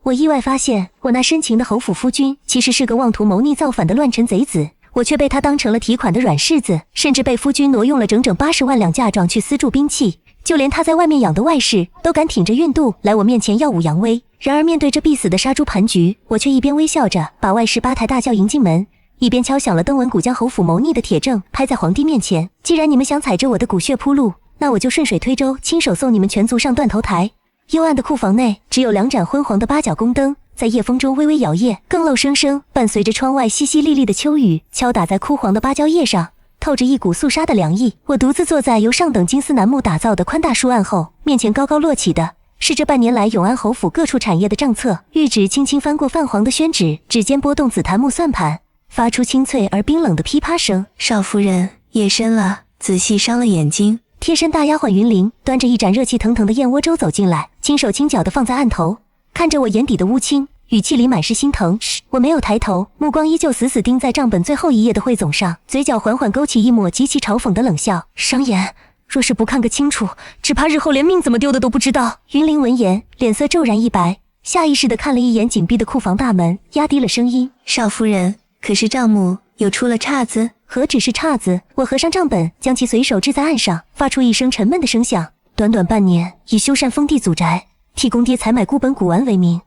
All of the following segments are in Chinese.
我意外发现，我那深情的侯府夫君其实是个妄图谋逆造反的乱臣贼子，我却被他当成了提款的软柿子，甚至被夫君挪用了整整80万两嫁妆去私铸兵器，就连他在外面养的外室都敢挺着孕肚来我面前耀武扬威。然而面对这必死的杀猪盘局，我却一边微笑着把外室8抬大轿迎进门，一边敲响了登闻古将侯府谋逆的铁证，拍在皇帝面前。既然你们想踩着我的骨血铺路，那我就顺水推舟，亲手送你们全族上断头台。幽暗的库房内，只有2盏昏黄的8角宫灯在夜风中微微摇曳，更漏声声伴随着窗外淅淅沥沥的秋雨敲打在枯黄的芭蕉叶上，透着一股肃杀的凉意。我独自坐在由上等金丝楠木打造的宽大书案后，面前高高摞起的是这半年来永安侯府各处产业的账册，玉指轻轻翻过泛黄的宣纸，指尖拨动紫檀木算盘，发出清脆而冰冷的噼啪声。少夫人，夜深了，仔细伤了眼睛。贴身大丫鬟云玲端着一盏热气腾腾的燕窝粥走进来，轻手轻脚地放在案头，看着我眼底的乌青，语气里满是心疼。我没有抬头，目光依旧死死盯在账本最后一页的汇总上，嘴角缓缓勾起一抹极其嘲讽的冷笑。伤眼，若是不看个清楚，只怕日后连命怎么丢的都不知道。云玲闻言，脸色骤然一白，下意识地看了一眼紧闭的库房大门，压低了声音：少夫人，可是账目又出了岔子？何止是岔子，我合上账本，将其随手掷在案上，发出一声沉闷的声响。短短半年，以修缮封地祖宅，替公爹采买孤本古玩为名，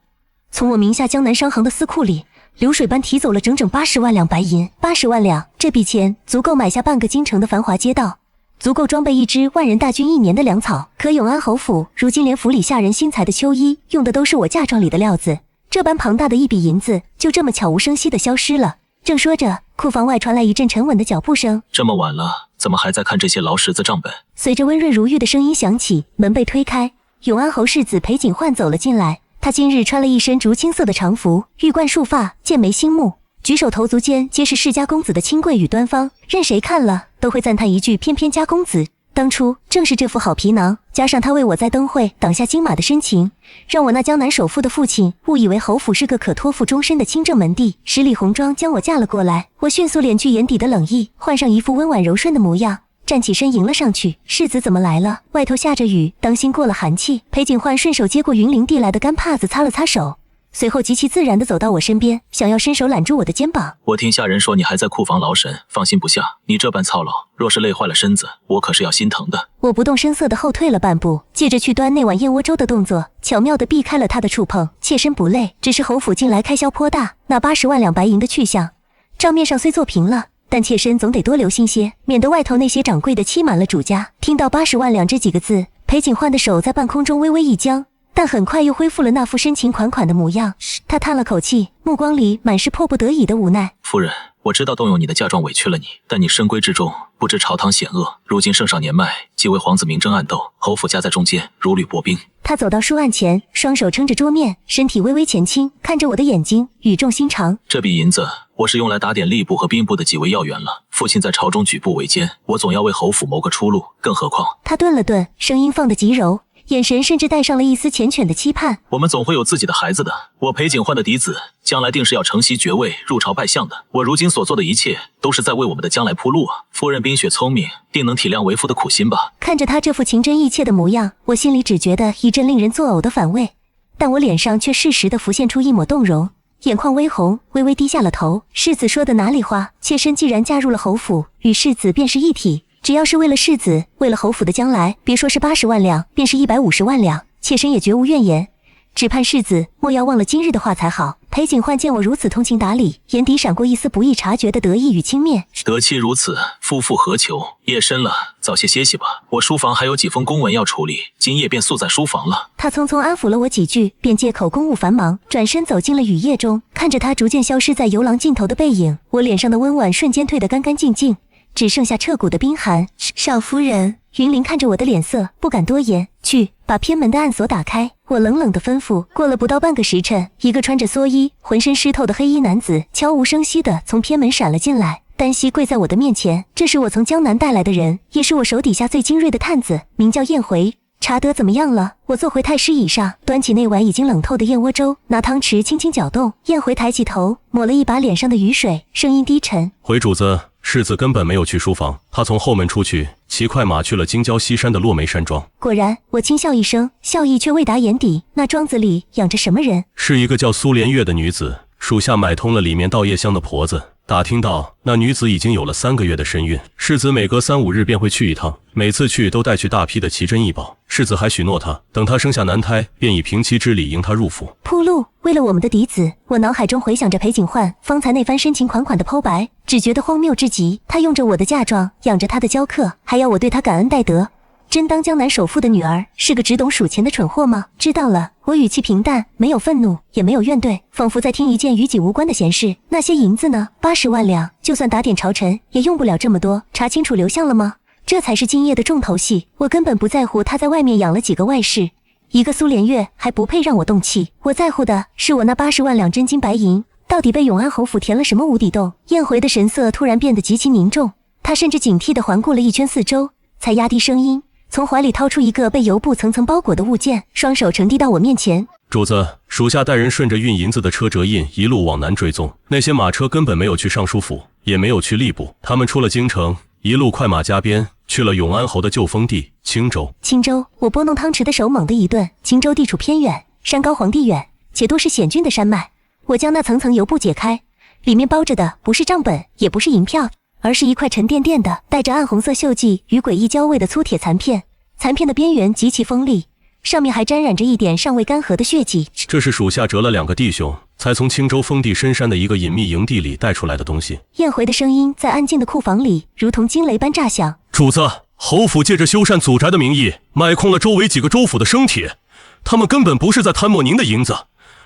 从我名下江南商行的私库里流水般提走了整整80万两白银。80万两，这笔钱足够买下半个京城的繁华街道，足够装备一支万人大军1年的粮草。可永安侯府如今连府里下人新裁的秋衣用的都是我嫁妆里的料子，这般庞大的一笔银子就这么悄无声息地消失了。正说着，库房外传来一阵沉稳的脚步声。这么晚了，怎么还在看这些劳什子账本？随着温润如玉的声音响起，门被推开，永安侯世子裴景焕走了进来。他今日穿了一身竹青色的长服，玉冠束发，剑眉星目，举手投足间皆是世家公子的清贵与端方，任谁看了都会赞叹一句翩翩家公子。当初正是这副好皮囊，加上他为我在灯会挡下金马的深情，让我那江南首富的父亲误以为侯府是个可托付终身的清正门第，十里红妆将我嫁了过来。我迅速敛去眼底的冷意，换上一副温婉柔顺的模样，站起身迎了上去。世子怎么来了？外头下着雨，当心过了寒气。裴景焕顺手接过云玲递来的干帕子擦了擦手，随后极其自然地走到我身边，想要伸手揽住我的肩膀。我听下人说你还在库房劳神，放心不下。你这般操劳，若是累坏了身子，我可是要心疼的。我不动声色地后退了半步，借着去端那碗燕窝粥的动作，巧妙地避开了他的触碰，妾身不累，只是侯府近来开销颇大，那80万两白银的去向，账面上虽做平了，但妾身总得多留心些，免得外头那些掌柜的欺瞒了主家。听到80万两这几个字，裴景焕的手在半空中微微一僵，但很快又恢复了那副深情款款的模样。他叹了口气，目光里满是迫不得已的无奈。夫人，我知道动用你的嫁妆委屈了你，但你深闺之中，不知朝堂险恶，如今圣上年迈，既为皇子明争暗斗，侯府夹在中间，如履薄冰。他走到书案前，双手撑着桌面，身体微微前倾，看着我的眼睛，语重心长。这笔银子我是用来打点吏部和兵部的几位要员了，父亲在朝中举步维艰，我总要为侯府谋个出路，更何况……他顿了顿，声音放得极柔，眼神甚至带上了一丝缱绻的期盼。我们总会有自己的孩子的，我裴景焕的嫡子将来定是要承袭爵位，入朝拜相的。我如今所做的一切，都是在为我们的将来铺路啊！夫人冰雪聪明，定能体谅为夫的苦心吧？看着他这副情真意切的模样，我心里只觉得一阵令人作呕的反胃，但我脸上却适时地浮现出一抹动容，眼眶微红，微微低下了头。世子说的哪里话？妾身既然嫁入了侯府，与世子便是一体。只要是为了世子，为了侯府的将来，别说是80万两，便是150万两，妾身也绝无怨言。只盼世子莫要忘了今日的话才好。裴景焕见我如此通情达理，眼底闪过一丝不易察觉的得意与轻蔑。得妻如此，夫复何求？夜深了，早些歇息吧。我书房还有几封公文要处理，今夜便宿在书房了。他匆匆安抚了我几句，便借口公务繁忙，转身走进了雨夜中。看着他逐渐消失在游廊尽头的背影，我脸上的温婉瞬间褪得干干净净，只剩下彻骨的冰寒。少夫人，云玲看着我的脸色，不敢多言，去把偏门的暗锁打开。我冷冷地吩咐。过了不到半个时辰，一个穿着蓑衣、浑身湿透的黑衣男子悄无声息地从偏门闪了进来，单膝跪在我的面前。这是我从江南带来的人，也是我手底下最精锐的探子，名叫燕回。查得怎么样了？我坐回太师椅上，端起那碗已经冷透的燕窝粥，拿汤匙轻轻搅动。燕回抬起头，抹了一把脸上的雨水，声音低沉：回主子，世子根本没有去书房，他从后门出去，骑快马去了京郊西山的落梅山庄。果然，我轻笑一声，笑意却未达眼底。那庄子里养着什么人？是一个叫苏连月的女子，属下买通了里面稻叶乡的婆子，打听到那女子已经有了3个月的身孕，世子每隔3、5日便会去一趟，每次去都带去大批的奇珍异宝。世子还许诺她，等她生下男胎，便以平妻之礼迎她入府。铺路，为了我们的嫡子，我脑海中回想着裴景焕方才那番深情款款的剖白，只觉得荒谬至极。他用着我的嫁妆，养着他的娇客，还要我对他感恩戴德。真当江南首富的女儿是个只懂数钱的蠢货吗？知道了，我语气平淡，没有愤怒，也没有怨怼，仿佛在听一件与己无关的闲事。那些银子呢？80万两，就算打点朝臣，也用不了这么多。查清楚流向了吗？这才是今夜的重头戏。我根本不在乎他在外面养了几个外室，一个苏连月还不配让我动气。我在乎的是我那80万两真金白银，到底被永安侯府填了什么无底洞？燕回的神色突然变得极其凝重，他甚至警惕地环顾了一圈四周，才压低声音，从怀里掏出一个被油布层层包裹的物件，双手呈递到我面前。主子，属下带人顺着运银子的车辙印一路往南追踪，那些马车根本没有去尚书府，也没有去吏部，他们出了京城，一路快马加鞭去了永安侯的旧封地青州。青州，我拨弄汤匙的手猛地一顿。青州地处偏远，山高皇帝远，且多是险峻的山脉。我将那层层油布解开，里面包着的不是账本，也不是银票，而是一块沉甸甸的带着暗红色锈迹与诡异焦味的粗铁残片。残片的边缘极其锋利，上面还沾染着一点尚未干涸的血迹。这是属下折了2个弟兄才从青州封地深山的一个隐秘营地里带出来的东西。燕回的声音在安静的库房里如同惊雷般炸响。主子，侯府借着修缮祖宅的名义买空了周围几个州府的生铁，他们根本不是在贪墨您的银子，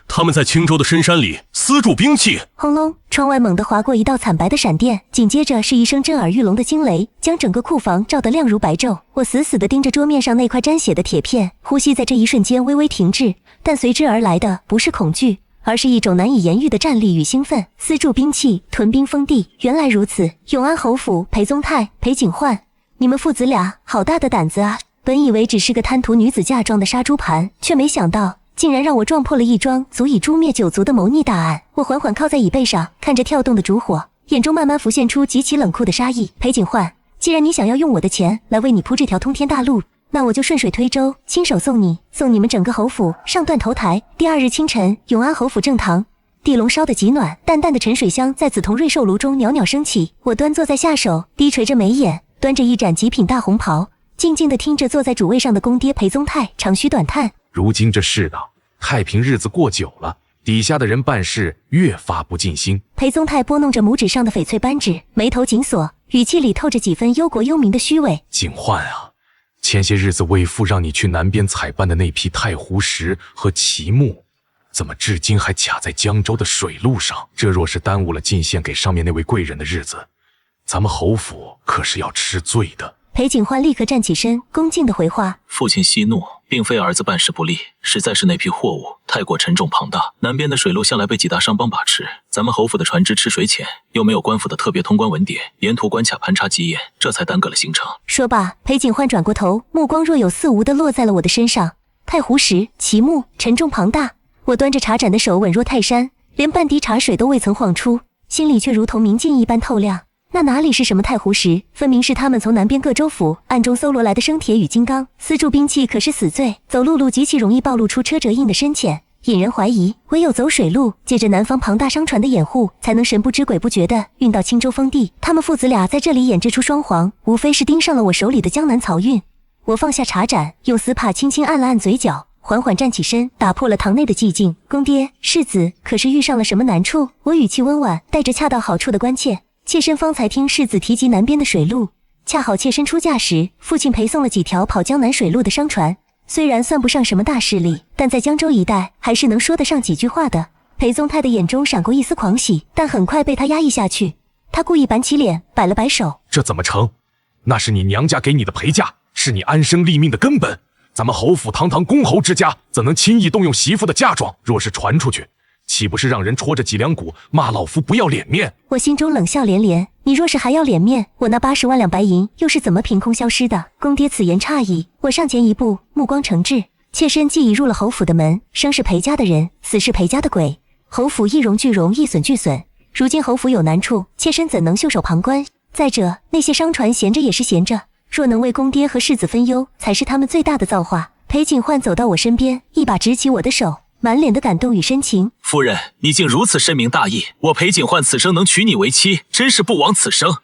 他们在青州的深山里私铸兵器。轰隆，窗外猛地划过一道惨白的闪电，紧接着是一声震耳欲聋的惊雷，将整个库房照得亮如白昼。我死死地盯着桌面上那块沾血的铁片，呼吸在这一瞬间微微停滞，但随之而来的不是恐惧，而是一种难以言喻的战栗与兴奋。私铸兵器，屯兵封地，原来如此。永安侯府，裴宗泰、裴景焕，你们父子俩好大的胆子啊！本以为只是个贪图女子嫁妆的杀猪盘，却没想到竟然让我撞破了一桩足以诛灭9族的谋逆大案。我缓缓靠在椅背上，看着跳动的烛火，眼中慢慢浮现出极其冷酷的杀意。裴景焕，既然你想要用我的钱来为你铺这条通天大路，那我就顺水推舟，亲手送你们整个侯府上断头台。第2日清晨，永安侯府正堂，地笼烧得极暖，淡淡的沉水香在紫铜瑞兽炉中袅袅升起。我端坐在下手，低垂着眉眼，端着一盏极品大红袍，静静地听着坐在主位上的公爹裴宗泰长吁短叹。如今这世道，太平日子过久了，底下的人办事越发不尽心。裴宗泰拨弄着拇指上的翡翠扳指，眉头紧锁，语气里透着几分忧国忧民的虚伪。景焕啊，前些日子为父让你去南边采办的那批太湖石和奇木，怎么至今还卡在江州的水路上？这若是耽误了进献给上面那位贵人的日子，咱们侯府可是要吃罪的。裴景焕立刻站起身，恭敬地回话：父亲息怒，并非儿子办事不力，实在是那批货物太过沉重庞大，南边的水路向来被几大商帮把持，咱们侯府的船只吃水浅，又没有官府的特别通关文牒，沿途关卡盘查急验，这才耽搁了行程。说罢，裴景焕转过头，目光若有似无地落在了我的身上。太湖石、奇木，沉重庞大。我端着茶盏的手稳若泰山，连半滴茶水都未曾晃出，心里却如同明镜一般透亮。那哪里是什么太湖石，分明是他们从南边各州府暗中搜罗来的生铁与金刚。私铸兵器可是死罪，走陆路极其容易暴露出车辙印的深浅，引人怀疑。唯有走水路，借着南方庞大商船的掩护，才能神不知鬼不觉地运到青州封地。他们父子俩在这里演制出双簧，无非是盯上了我手里的江南漕运。我放下茶盏，用丝帕轻轻按了按嘴角，缓缓站起身，打破了堂内的寂静。公爹，世子可是遇上了什么难处？我语气温婉，带着恰到好处的关切。妾身方才听世子提及南边的水路，恰好妾身出嫁时，父亲陪送了几条跑江南水路的商船，虽然算不上什么大势力，但在江州一带还是能说得上几句话的。裴宗泰的眼中闪过一丝狂喜，但很快被他压抑下去。他故意板起脸，摆了摆手：这怎么成？那是你娘家给你的陪嫁，是你安身立命的根本。咱们侯府堂堂公侯之家，怎能轻易动用媳妇的嫁妆？若是传出去，岂不是让人戳着脊梁骨，骂老夫不要脸面？我心中冷笑连连，你若是还要脸面，我那80万两白银又是怎么凭空消失的？公爹此言差矣。我上前一步，目光诚挚，妾身既已入了侯府的门，生是裴家的人，死是裴家的鬼，侯府一荣俱荣，一损俱损。如今侯府有难处，妾身怎能袖手旁观？再者，那些商船闲着也是闲着，若能为公爹和世子分忧，才是他们最大的造化。裴景焕走到我身边，一把执起我的手，满脸的感动与深情。夫人，你竟如此深明大义，我裴景焕此生能娶你为妻，真是不枉此生。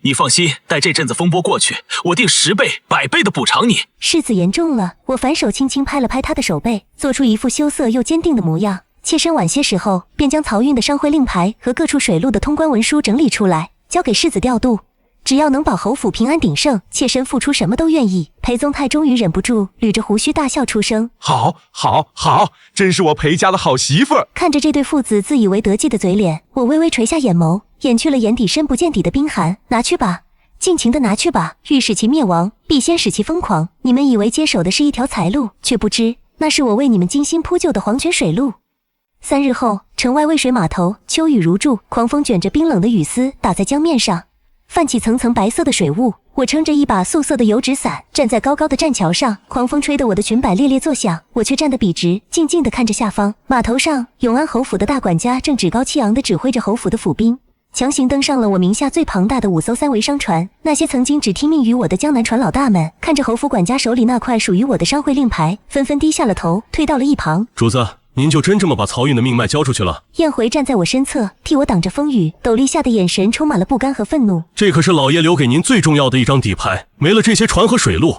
你放心，待这阵子风波过去，我定10倍、100倍的补偿你。世子言重了，我反手轻轻拍了拍他的手背，做出一副羞涩又坚定的模样。妾身晚些时候便将漕运的商会令牌和各处水路的通关文书整理出来，交给世子调度。只要能保侯府平安鼎盛，妾身付出什么都愿意。裴宗泰终于忍不住捋着胡须大笑出声：好，真是我裴家的好媳妇儿。看着这对父子自以为得计的嘴脸，我微微垂下眼眸，掩去了眼底深不见底的冰寒。拿去吧，尽情的拿去吧，欲使其灭亡，必先使其疯狂。你们以为接手的是一条财路，却不知那是我为你们精心铺就的黄泉水路。3日后，城外渭水码头，秋雨如注，狂风卷着冰冷的雨丝打在江面上，泛起层层白色的水雾。我撑着一把素色的油纸伞，站在高高的栈桥上，狂风吹得我的裙摆猎猎作响，我却站得笔直，静静地看着下方。码头上，永安侯府的大管家正趾高气昂地指挥着侯府的府兵，强行登上了我名下最庞大的5艘3桅商船。那些曾经只听命于我的江南船老大们，看着侯府管家手里那块属于我的商会令牌，纷纷低下了头，退到了一旁。主子，您就真这么把漕运的命脉交出去了？燕回站在我身侧，替我挡着风雨，斗笠下的眼神充满了不甘和愤怒。这可是老爷留给您最重要的一张底牌，没了这些船和水路，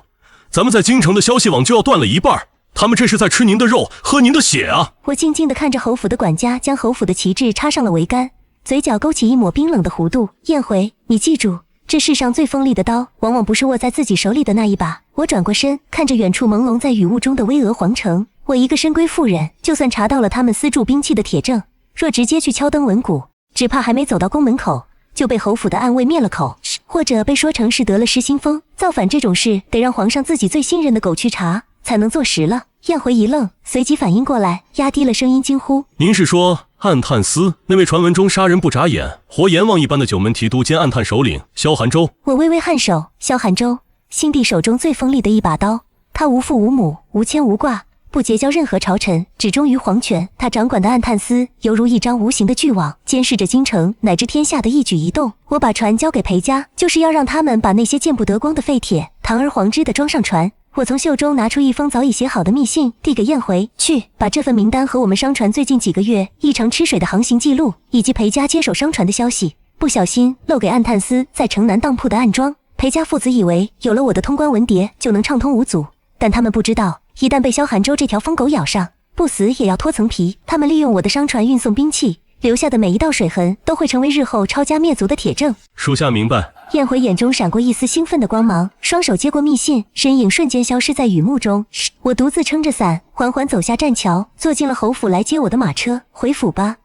咱们在京城的消息网就要断了一半。他们这是在吃您的肉，喝您的血啊！我静静地看着侯府的管家将侯府的旗帜插上了桅杆，嘴角勾起一抹冰冷的弧度。燕回，你记住，这世上最锋利的刀，往往不是握在自己手里的那一把。我转过身，看着远处朦胧在雨雾中的巍峨皇城。我一个深闺妇人，就算查到了他们私铸兵器的铁证，若直接去敲灯闻鼓，只怕还没走到宫门口，就被侯府的暗卫灭了口，或者被说成是得了失心疯。造反这种事，得让皇上自己最信任的狗去查，才能坐实了。燕回一愣，随即反应过来，压低了声音惊呼：您是说暗探司那位传闻中杀人不眨眼、活阎王一般的九门提督兼暗探首领萧寒州？我微微颔首，萧寒州，新帝手中最锋利的一把刀，他无父无母，无牵无挂，不结交任何朝臣，只忠于皇权。他掌管的暗探司犹如一张无形的巨网，监视着京城乃至天下的一举一动。我把船交给裴家，就是要让他们把那些见不得光的废铁堂而皇之的装上船。我从袖中拿出一封早已写好的密信，递给燕回，去把这份名单和我们商船最近几个月一城吃水的航行记录，以及裴家接手商船的消息，不小心漏给暗探司在城南当铺的暗桩。裴家父子以为有了我的通关文牒就能畅通无阻，但他们不知道，一旦被萧寒州这条疯狗咬上，不死也要脱层皮。他们利用我的商船运送兵器，留下的每一道水痕都会成为日后抄家灭族的铁证。属下明白。燕回眼中闪过一丝兴奋的光芒，双手接过密信，身影瞬间消失在雨幕中。我独自撑着伞，缓缓走下栈桥，坐进了侯府来接我的马车。回府吧。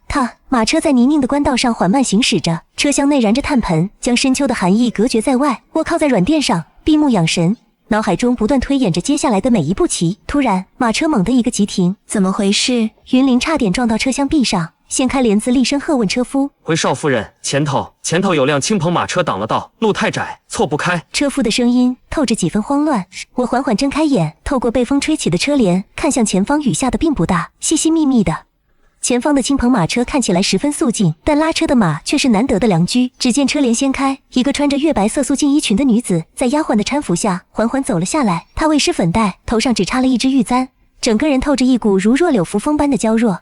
马车在泥泞的官道上缓慢行驶着，车厢内燃着炭盆，将深秋的寒意隔绝在外。我靠在软垫上，闭目养神，脑海中不断推演着接下来的每一步棋。突然，马车猛地一个急停。怎么回事？云林差点撞到车厢壁上，掀开帘子厉声喝问车夫：回少夫人，前头有辆青篷马车挡了道，路太窄，错不开。车夫的声音透着几分慌乱。我缓缓睁开眼，透过被风吹起的车帘，看向前方雨下的并不大，细细密密的。前方的青篷马车看起来十分肃静，但拉车的马却是难得的良驹。只见车帘掀开，一个穿着月白色素净衣裙的女子在丫鬟的搀扶下缓缓走了下来。她未施粉黛，头上只插了一只玉簪，整个人透着一股如弱柳扶风般的娇弱。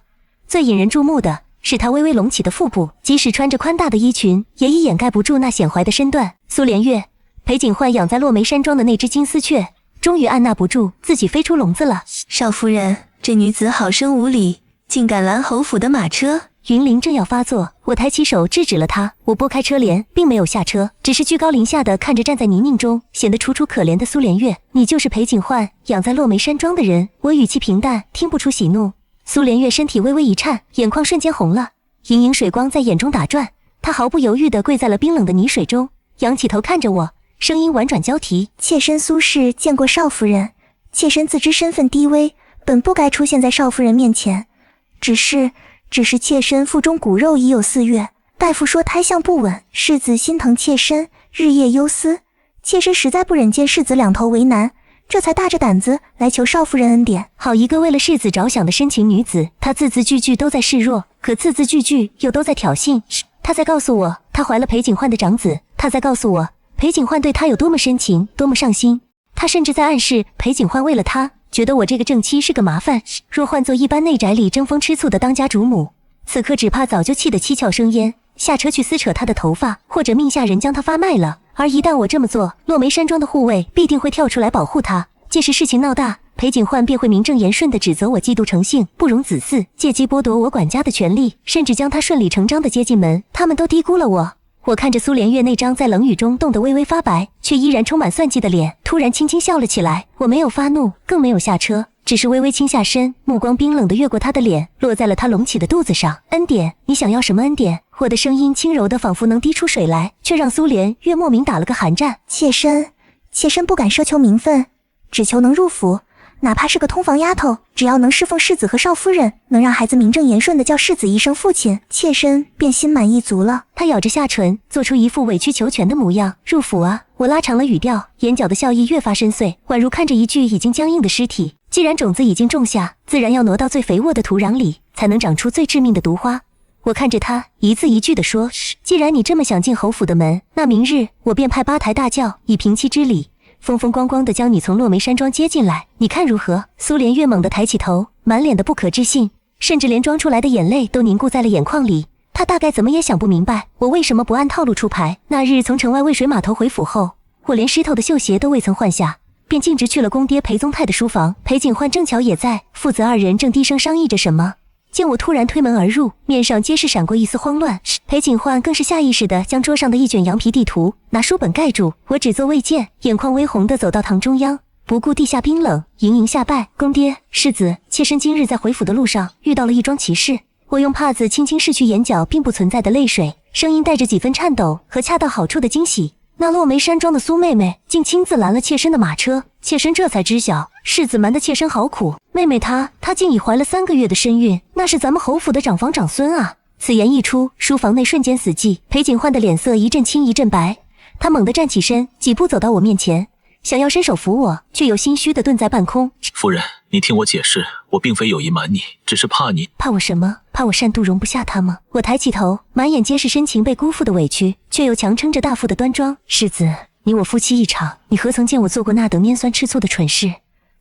最引人注目的是她微微隆起的腹部，即使穿着宽大的衣裙，也已掩盖不住那显怀的身段。苏连月，裴景焕养在落梅山庄的那只金丝雀，终于按捺不住，自己飞出笼子了。少夫人，这女子好生无礼，竟敢拦侯府的马车。云林正要发作，我抬起手制止了他。我拨开车帘，并没有下车，只是居高临下的看着站在泥泞中显得楚楚可怜的苏连月。你就是裴景焕养在落梅山庄的人？我语气平淡，听不出喜怒。苏连月身体微微一颤，眼眶瞬间红了，莹莹水光在眼中打转。她毫不犹豫地跪在了冰冷的泥水中，仰起头看着我，声音婉转交提：妾身苏氏见过少夫人，妾身自知身份低微，本不该出现在少夫人面前。只是妾身腹中骨肉已有4月，大夫说胎象不稳，世子心疼妾身，日夜忧思，妾身实在不忍见世子两头为难，这才大着胆子来求少夫人恩典。好一个为了世子着想的深情女子，她字字句句都在示弱，可字字句句又都在挑衅。她在告诉我，她怀了裴景焕的长子，他在告诉我裴景焕对他有多么深情，多么上心。他甚至在暗示裴景焕为了他，觉得我这个正妻是个麻烦。若换做一般内宅里争风吃醋的当家主母，此刻只怕早就气得七窍生烟，下车去撕扯他的头发，或者命下人将他发卖了。而一旦我这么做，落梅山庄的护卫必定会跳出来保护他。届时事情闹大，裴景焕便会名正言顺地指责我嫉妒成性，不容子嗣，借机剥夺我管家的权利，甚至将他顺理成章地接进门。他们都低估了我。我看着苏连月那张在冷雨中冻得微微发白，却依然充满算计的脸，突然轻轻笑了起来。我没有发怒，更没有下车，只是微微倾下身，目光冰冷地越过他的脸，落在了他隆起的肚子上。恩典，你想要什么恩典？我的声音轻柔的仿佛能滴出水来，却让苏连月莫名打了个寒战。妾身不敢奢求名分，只求能入府，哪怕是个通房丫头，只要能侍奉世子和少夫人，能让孩子名正言顺地叫世子一声父亲，妾身便心满意足了。他咬着下唇，做出一副委曲求全的模样。入府啊！我拉长了语调，眼角的笑意越发深邃，宛如看着一具已经僵硬的尸体。既然种子已经种下，自然要挪到最肥沃的土壤里，才能长出最致命的毒花。我看着他，一字一句地说：既然你这么想进侯府的门，那明日我便派八抬大轿，以平妻之礼，风风光光地将你从落梅山庄接进来，你看如何？苏连月猛地抬起头，满脸的不可置信，甚至连装出来的眼泪都凝固在了眼眶里。他大概怎么也想不明白，我为什么不按套路出牌。那日从城外渭水码头回府后，我连湿透的绣鞋都未曾换下，便径直去了公爹裴宗泰的书房。裴景焕正巧也在，父子二人正低声商议着什么。见我突然推门而入，面上皆是闪过一丝慌乱。裴景焕更是下意识地将桌上的一卷羊皮地图拿书本盖住。我只做未见，眼眶微红地走到堂中央，不顾地下冰冷，盈盈下拜。公爹，世子，妾身今日在回府的路上遇到了一桩奇事。我用帕子轻轻拭去眼角并不存在的泪水，声音带着几分颤抖和恰到好处的惊喜。那落梅山庄的苏妹妹竟亲自拦了妾身的马车，妾身这才知晓，世子瞒得妾身好苦。妹妹她竟已怀了3个月的身孕，那是咱们侯府的长房长孙啊！此言一出，书房内瞬间死寂。裴景焕的脸色一阵青一阵白，他猛地站起身，几步走到我面前，想要伸手扶我，却又心虚地顿在半空。夫人，你听我解释，我并非有意瞒你，只是怕你。怕我什么？怕我善妒容不下他吗？我抬起头，满眼皆是深情被辜负的委屈，却又强撑着大腹的端庄。世子，你我夫妻一场，你何曾见我做过那等拈酸吃醋的蠢事？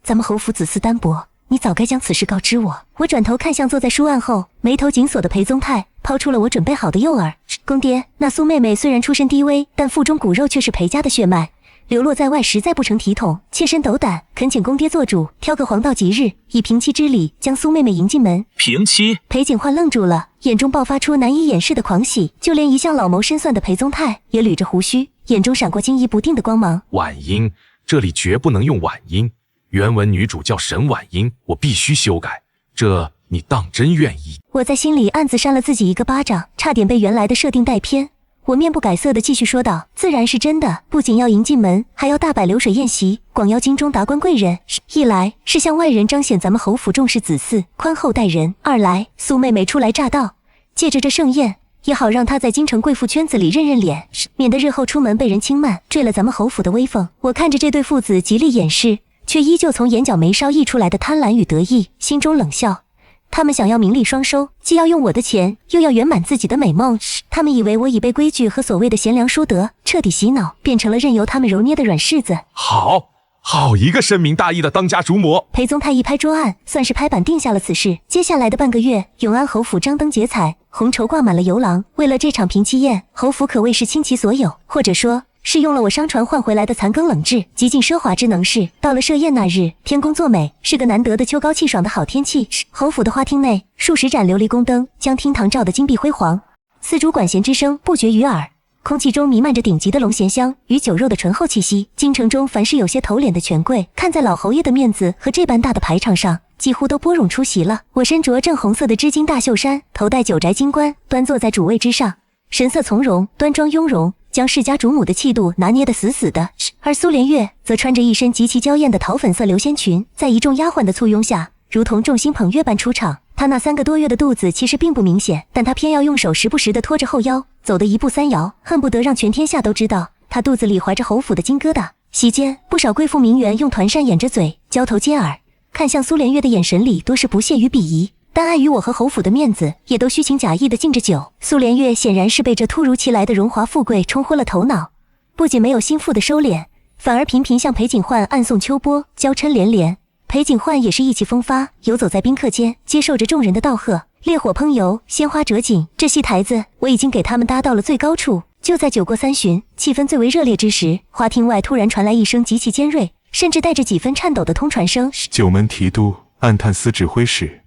咱们侯府子嗣单薄，你早该将此事告知我。我转头看向坐在书案后眉头紧锁的裴宗泰，抛出了我准备好的诱饵。公爹，那苏妹妹虽然出身低微，但腹中骨肉却是裴家的血脉，流落在外实在不成体统，妾身斗胆，恳请公爹做主，挑个黄道吉日，以平妻之礼将苏妹妹迎进门。平妻？裴景焕愣住了，眼中爆发出难以掩饰的狂喜，就连一向老谋深算的裴宗泰也捋着胡须，眼中闪过惊疑不定的光芒。婉音，这里绝不能用婉音，原文女主叫沈婉音，我必须修改，这你当真愿意？我在心里暗自扇了自己一个巴掌，差点被原来的设定带偏。我面不改色地继续说道：自然是真的，不仅要迎进门，还要大摆流水宴席，广邀京中达官贵人。一来是向外人彰显咱们侯府重视子嗣，宽厚待人；二来苏妹妹初来乍到，借着这盛宴，也好让她在京城贵妇圈子里认认脸，免得日后出门被人轻慢，坠了咱们侯府的威风。我看着这对父子极力掩饰，却依旧从眼角眉梢溢出来的贪婪与得意，心中冷笑。他们想要名利双收，既要用我的钱，又要圆满自己的美梦。他们以为我已被规矩和所谓的贤良淑德彻底洗脑，变成了任由他们揉捏的软柿子。好一个深明大义的当家主母！裴宗泰一拍桌案，算是拍板定下了此事。接下来的半个月，永安侯府张灯结彩，红绸挂满了游廊。为了这场平妻宴，侯府可谓是倾其所有，或者说是用了我商船换回来的残羹冷炙，极尽奢华之能事。到了设宴那日，天公作美，是个难得的秋高气爽的好天气。侯府的花厅内，数十盏琉璃宫灯将厅堂照得金碧辉煌，丝竹管弦之声不绝于耳，空气中弥漫着顶级的龙涎香与酒肉的醇厚气息。京城中凡是有些头脸的权贵，看在老侯爷的面子和这般大的排场上，几乎都拨冗出席了。我身着正红色的织金大袖衫，头戴九宅金冠，端坐在主位之上，神色从容，端庄雍容，将世家主母的气度拿捏得死死的。而苏连月则穿着一身极其娇艳的桃粉色流仙裙，在一众丫鬟的簇拥下，如同众星捧月般出场。她那3个多月的肚子其实并不明显，但她偏要用手时不时地拖着后腰，走得一步3摇，恨不得让全天下都知道她肚子里怀着侯府的金疙瘩。席间，不少贵妇名媛用团扇掩着嘴，交头接耳，看向苏连月的眼神里多是不屑与鄙夷。但碍于我和侯府的面子，也都虚情假意的敬着酒。苏连月显然是被这突如其来的荣华富贵冲昏了头脑，不仅没有心腹的收敛，反而频频向裴景焕暗送秋波，娇嗔连连。裴景焕也是意气风发，游走在宾客间，接受着众人的道贺。烈火烹油，鲜花折锦，这戏台子我已经给他们搭到了最高处。就在酒过三巡，气氛最为热烈之时，花厅外突然传来一声极其尖锐，甚至带着几分颤抖的通传声：九门提督按探司指挥使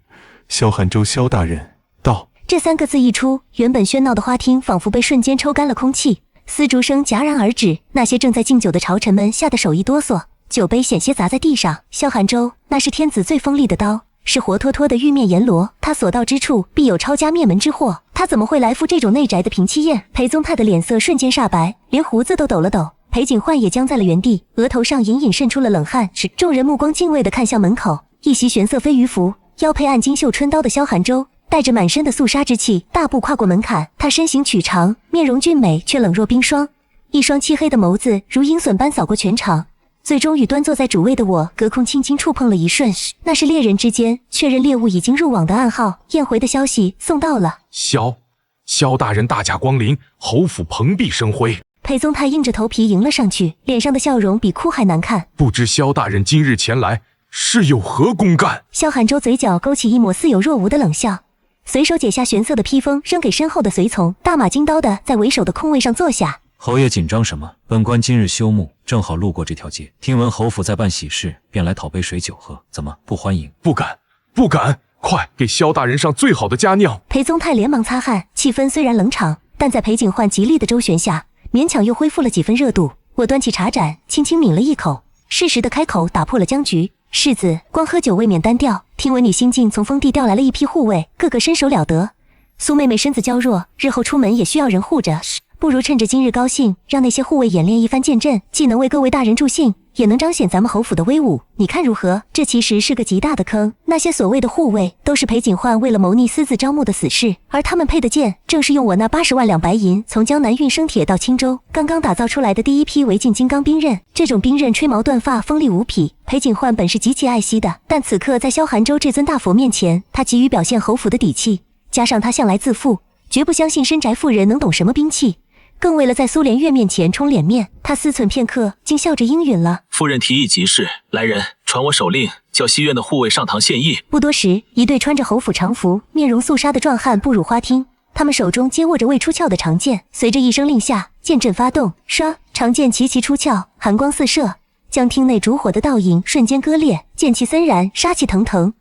萧汉州萧大人到。这三个字一出，原本喧闹的花厅仿佛被瞬间抽干了空气，丝竹声戛然而止。那些正在敬酒的朝臣们吓得手一哆嗦，酒杯险些砸在地上。萧汉州那是天子最锋利的刀，是活脱脱的玉面阎罗，他所到之处必有抄家灭门之祸。他怎么会来赴这种内宅的平妻宴？裴宗泰的脸色瞬间煞白，连胡子都抖了抖。裴景焕也僵在了原地，额头上隐隐渗出了冷汗。是众人目光敬畏地看向门口，一袭玄色飞鱼服，腰佩暗金绣春刀的萧寒州，带着满身的肃杀之气，大步跨过门槛。他身形曲长，面容俊美，却冷若冰霜，一双漆黑的眸子如鹰隼般扫过全场。最终与端坐在主位的我隔空轻轻触碰了一瞬，那是猎人之间确认猎物已经入网的暗号。宴回的消息送到了。萧大人大驾光临，侯府蓬荜生辉。裴宗泰硬着头皮迎了上去，脸上的笑容比哭还难看。不知萧大人今日前来是有何公干？萧寒州嘴角勾起一抹似有若无的冷笑，随手解下玄色的披风扔给身后的随从，大马金刀的在为首的空位上坐下。侯爷紧张什么？本官今日休沐，正好路过这条街，听闻侯府在办喜事，便来讨杯水酒喝。怎么不欢迎？不敢，快给萧大人上最好的佳酿。裴宗泰连忙擦汗，气氛虽然冷场，但在裴景焕极力的周旋下，勉强又恢复了几分热度。我端起茶盏，轻轻抿了一口，适时的开口打破了僵局。世子，光喝酒未免单调，听闻你新晋从封地调来了一批护卫，个个身手了得。苏妹妹身子娇弱，日后出门也需要人护着，不如趁着今日高兴，让那些护卫演练一番剑阵，既能为各位大人助兴，也能彰显咱们侯府的威武。你看如何？这其实是个极大的坑。那些所谓的护卫，都是裴景焕为了谋逆私自招募的死士，而他们配的剑，正是用我那80万两白银从江南运生铁到青州，刚刚打造出来的第一批违禁金刚兵刃。这种兵刃吹毛断发，锋利无匹，裴景焕本是极其爱惜的，但此刻在萧寒州这尊大佛面前，他急于表现侯府的底气，加上他向来自负，绝不相信深宅妇人能懂什么兵器。更为了在苏连月面前充脸面，他思忖片刻，竟笑着应允了。夫人提议急事，来人，传我手令，叫西院的护卫上堂献议。不多时，一队穿着侯府常服、面容肃杀的壮汉步入花厅，他们手中皆握着未出鞘的长剑。随着一声令下，剑阵发动，唰，长剑齐齐出鞘，寒光四射，将厅内烛火的倒影瞬间割裂，剑气森然，杀气腾腾。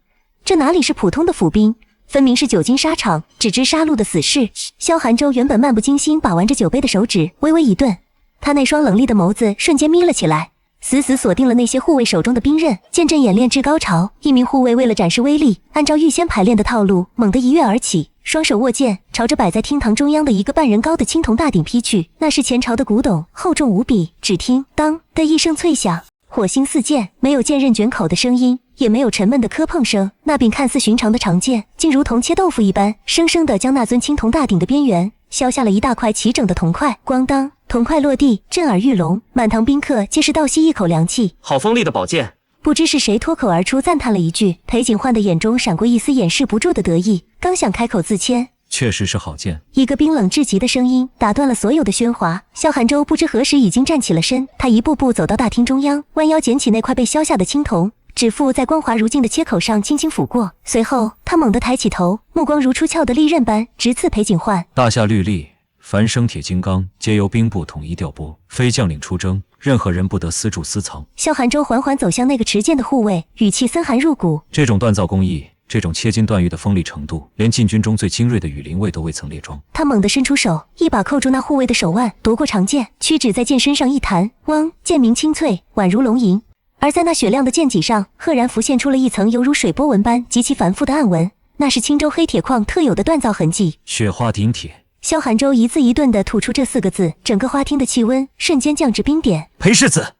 这哪里是普通的府兵？分明是久经沙场、只知杀戮的死士。萧寒州原本漫不经心把玩着酒杯的手指微微一顿，他那双冷厉的眸子瞬间眯了起来，死死锁定了那些护卫手中的兵刃。剑阵演练至高潮，一名护卫为了展示威力，按照预先排练的套路，猛地一跃而起，双手握剑，朝着摆在厅堂中央的一个半人高的青铜大鼎劈去。那是前朝的古董，厚重无比。只听当的一声脆响，火星四溅，没有剑刃卷口的声音，也没有沉闷的磕碰声。那柄看似寻常的长剑，竟如同切豆腐一般，生生地将那尊青铜大鼎的边缘削下了一大块齐整的铜块。咣当，铜块落地，震耳欲聋，满堂宾客皆是倒吸一口凉气。好锋利的宝剑！不知是谁脱口而出赞叹了一句，裴景焕的眼中闪过一丝掩饰不住的得意，刚想开口自谦，确实是好剑。一个冰冷至极的声音打断了所有的喧哗。萧寒州不知何时已经站起了身，他一步步走到大厅中央，弯腰捡起那块被削下的青铜，指腹在光滑如镜的切口上轻轻抚过，随后他猛地抬起头，目光如出鞘的利刃般直刺裴景焕。大夏律例，凡生铁金刚皆由兵部统一调拨，非将领出征，任何人不得私铸私藏。萧寒州缓缓走向那个持剑的护卫，语气森寒入骨。这种锻造工艺，这种切金断玉的锋利程度，连禁军中最精锐的羽林卫都未曾列装。他猛地伸出手，一把扣住那护卫的手腕，夺过长剑，屈指在剑身上一弹，汪，剑鸣清脆，宛如龙吟。而在那雪亮的剑脊上，赫然浮现出了一层犹如水波纹般极其繁复的暗纹，那是青州黑铁矿特有的锻造痕迹。雪花顶铁。萧寒州一字一顿地吐出这4个字，整个花厅的气温瞬间降至冰点。裴世子，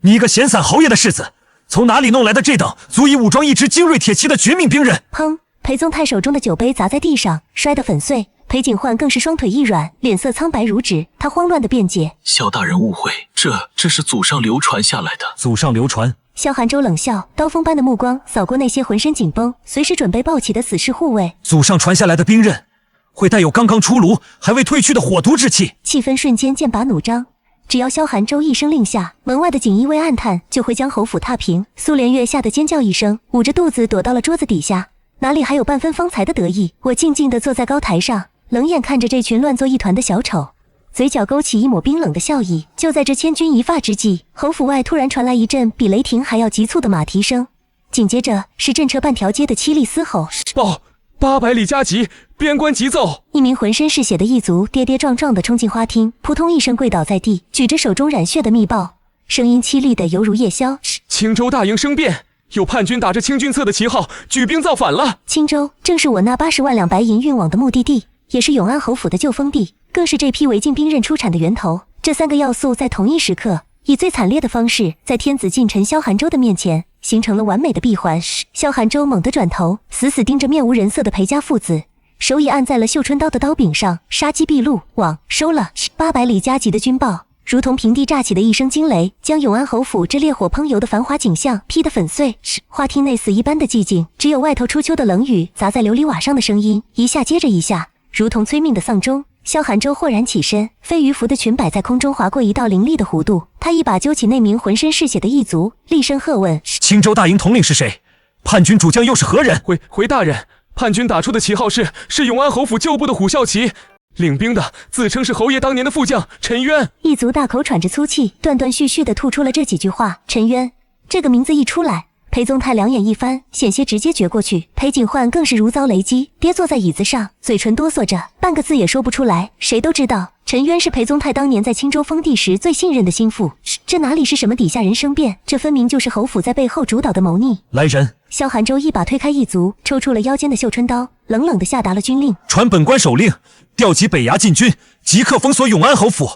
你一个闲散侯爷的世子，从哪里弄来的这等足以武装一支精锐铁骑的绝命兵刃？砰！裴宗泰手中的酒杯砸在地上，摔得粉碎。裴景焕更是双腿一软，脸色苍白如纸，他慌乱地辩解：萧大人误会，这是祖上流传下来的。祖上流传，萧寒舟冷笑，刀锋般的目光扫过那些浑身紧绷、随时准备暴起的死士护卫。祖上传下来的兵刃，会带有刚刚出炉还未褪去的火毒之气。气氛瞬间剑拔弩张。只要萧寒舟一声令下，门外的锦衣卫暗探就会将侯府踏平。苏连月吓得尖叫一声，捂着肚子躲到了桌子底下，哪里还有半分方才的得意？我静静地坐在高台上，冷眼看着这群乱作一团的小丑，嘴角勾起一抹冰冷的笑意。就在这千钧一发之际，侯府外突然传来一阵比雷霆还要急促的马蹄声，紧接着是震彻半条街的凄厉嘶吼。报！800里加急，边关急奏！一名浑身是血的异族跌跌撞撞地冲进花厅，扑通一声跪倒在地，举着手中染血的密报，声音凄厉的犹如夜宵。青州大营生变，有叛军打着清君侧的旗号举兵造反了。青州正是我那80万两白银运往的目的地，也是永安侯府的旧封地，更是这批违禁兵刃出产的源头。这3个要素在同一时刻，以最惨烈的方式，在天子近臣萧寒舟的面前形成了完美的闭环。萧寒舟猛地转头，死死盯着面无人色的裴家父子，手已按在了绣春刀的刀柄上，杀机毕露，网收了。800里加急的军报如同平地炸起的一声惊雷，将永安侯府这烈火烹油的繁华景象劈得粉碎。花厅内死一般的寂静，只有外头初秋的冷雨砸在琉璃瓦上的声音，一下接着一下，如同催命的丧钟。萧寒舟豁然起身，飞鱼服的裙摆在空中划过一道凌厉的弧度，他一把揪起那名浑身是血的异族，厉声喝问：青州大营统领是谁？叛军主将又是何人？回大人，叛军打出的旗号是永安侯府旧部的虎啸旗，领兵的自称是侯爷当年的副将陈渊。异族大口喘着粗气，断断续续地吐出了这几句话。陈渊这个名字一出来，裴宗泰两眼一翻，险些直接撅过去。裴景焕更是如遭雷击，跌坐在椅子上，嘴唇哆嗦着，半个字也说不出来。谁都知道陈渊是裴宗泰当年在青州封地时最信任的心腹，这哪里是什么底下人生变，这分明就是侯府在背后主导的谋逆。来人！萧寒舟一把推开异族，抽出了腰间的绣春刀，冷冷地下达了军令：传本官手令，调集北衙禁军，即刻封锁永安侯府，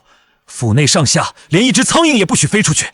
府内上下连一只苍蝇也不许飞出去，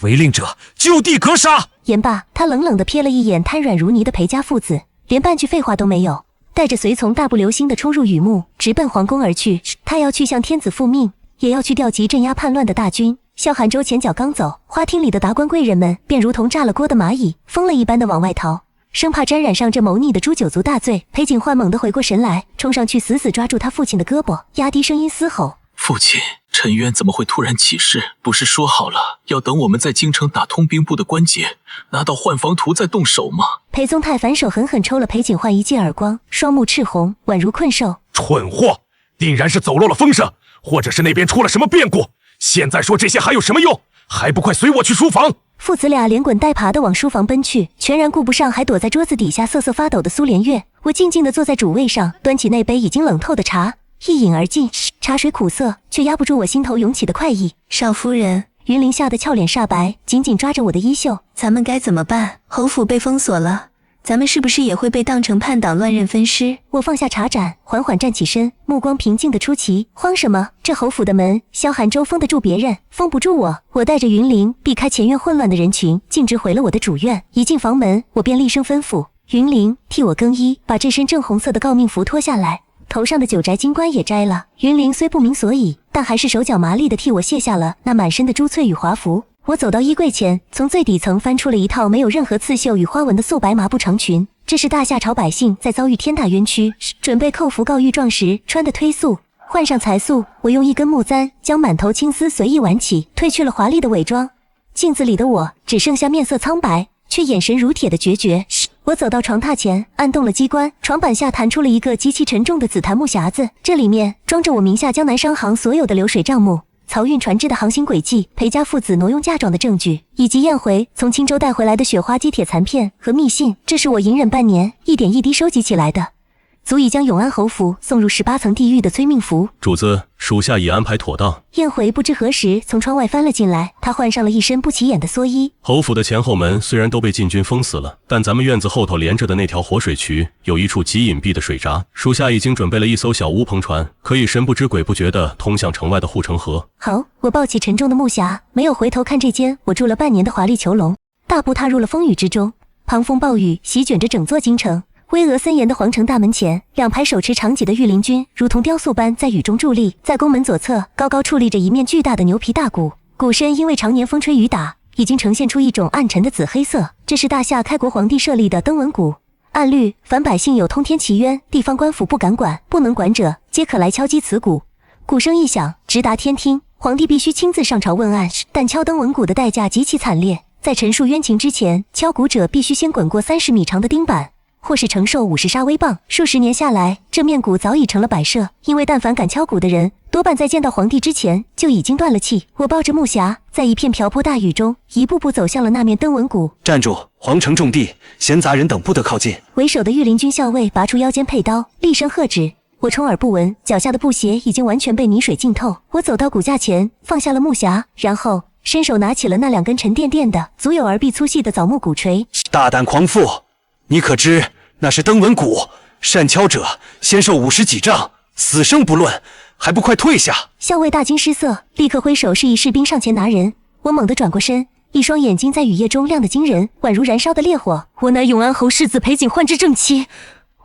违令者就地格杀。言罢，他冷冷地瞥了一眼瘫软如泥的裴家父子，连半句废话都没有，带着随从大步流星地冲入雨幕，直奔皇宫而去。他要去向天子复命，也要去调集镇压叛乱的大军。萧寒舟前脚刚走，花厅里的达官贵人们便如同炸了锅的蚂蚁，疯了一般的往外逃，生怕沾染上这谋逆的诛九族大罪。裴景焕猛地回过神来，冲上去死死抓住他父亲的胳膊，压低声音嘶吼：父亲，陈渊怎么会突然起事？不是说好了要等我们在京城打通兵部的关节，拿到换防图再动手吗？裴宗泰反手狠狠抽了裴景焕一记耳光，双目赤红，宛如困兽。蠢货，定然是走漏了风声，或者是那边出了什么变故。现在说这些还有什么用？还不快随我去书房！父子俩连滚带爬地往书房奔去，全然顾不上还躲在桌子底下瑟瑟发抖的苏连月。我静静地坐在主位上，端起那杯已经冷透的茶，一饮而尽。茶水苦涩，却压不住我心头涌起的快意。少夫人，云林吓得俏脸煞白，紧紧抓着我的衣袖。咱们该怎么办？侯府被封锁了，咱们是不是也会被当成叛党乱刃分尸？我放下茶盏，缓缓站起身，目光平静地出奇。慌什么？这侯府的门，萧寒舟封得住别人，封不住我。我带着云灵避开前院混乱的人群，径直回了我的主院。一进房门，我便厉声吩咐云灵替我更衣，把这身正红色的诰命服脱下来，头上的九宅金冠也摘了。云灵虽不明所以，但还是手脚麻利地替我卸下了那满身的珠翠与华服。我走到衣柜前，从最底层翻出了一套没有任何刺绣与花纹的素白麻布长裙。这是大夏朝百姓在遭遇天大冤屈，准备叩服告御状时穿的推素。换上才素，我用一根木簪将满头青丝随意挽起，褪去了华丽的伪装。镜子里的我只剩下面色苍白，却眼神如铁的决绝。我走到床榻前，按动了机关，床板下弹出了一个极其沉重的紫檀木匣子，这里面装着我名下江南商行所有的流水账目、漕运船只的航行轨迹、裴家父子挪用嫁妆的证据，以及燕回从青州带回来的雪花机铁残片和密信。这是我隐忍半年，一点一滴收集起来的，足以将永安侯府送入18层地狱的催命符。主子，属下已安排妥当。燕回不知何时从窗外翻了进来，他换上了一身不起眼的蓑衣。侯府的前后门虽然都被禁军封死了，但咱们院子后头连着的那条活水渠有一处极隐蔽的水闸，属下已经准备了一艘小乌篷船，可以神不知鬼不觉地通向城外的护城河。好，我抱起沉重的木匣，没有回头看这间我住了半年的华丽囚笼，大步踏入了风雨之中。狂风暴雨席卷着整座京城，巍峨森严的皇城大门前，两排手持长戟的御林军如同雕塑般在雨中伫立。在宫门左侧，高高矗立着一面巨大的牛皮大鼓，鼓身因为常年风吹雨打，已经呈现出一种暗沉的紫黑色。这是大夏开国皇帝设立的登闻谷，按律，凡百姓有通天奇冤，地方官府不敢管，不能管者，皆可来敲击此鼓。鼓声一响，直达天听，皇帝必须亲自上朝问案。但敲登闻谷的代价极其惨烈，在陈述冤情之前，敲鼓者必须先滚过30米长的钉板，或是承受50杀威棒。数十年下来，这面鼓早已成了摆设，因为但凡敢敲鼓的人，多半在见到皇帝之前就已经断了气。我抱着木匣，在一片瓢泼大雨中，一步步走向了那面登闻谷。站住！皇城重地，闲杂人等不得靠近。为首的御林军校尉拔出腰间佩刀，厉声喝止。我充耳不闻，脚下的布鞋已经完全被泥水浸透。我走到骨架前，放下了木匣，然后伸手拿起了那2根沉甸甸的、足有耳臂粗细的枣木鼓槌。大胆狂妇，你可知那是登闻谷？擅敲者先受50几杖，死生不论，还不快退下！校尉大惊失色，立刻挥手示意士兵上前拿人。我猛地转过身，一双眼睛在雨夜中亮得惊人，宛如燃烧的烈火。我乃永安侯世子裴景焕之正妻，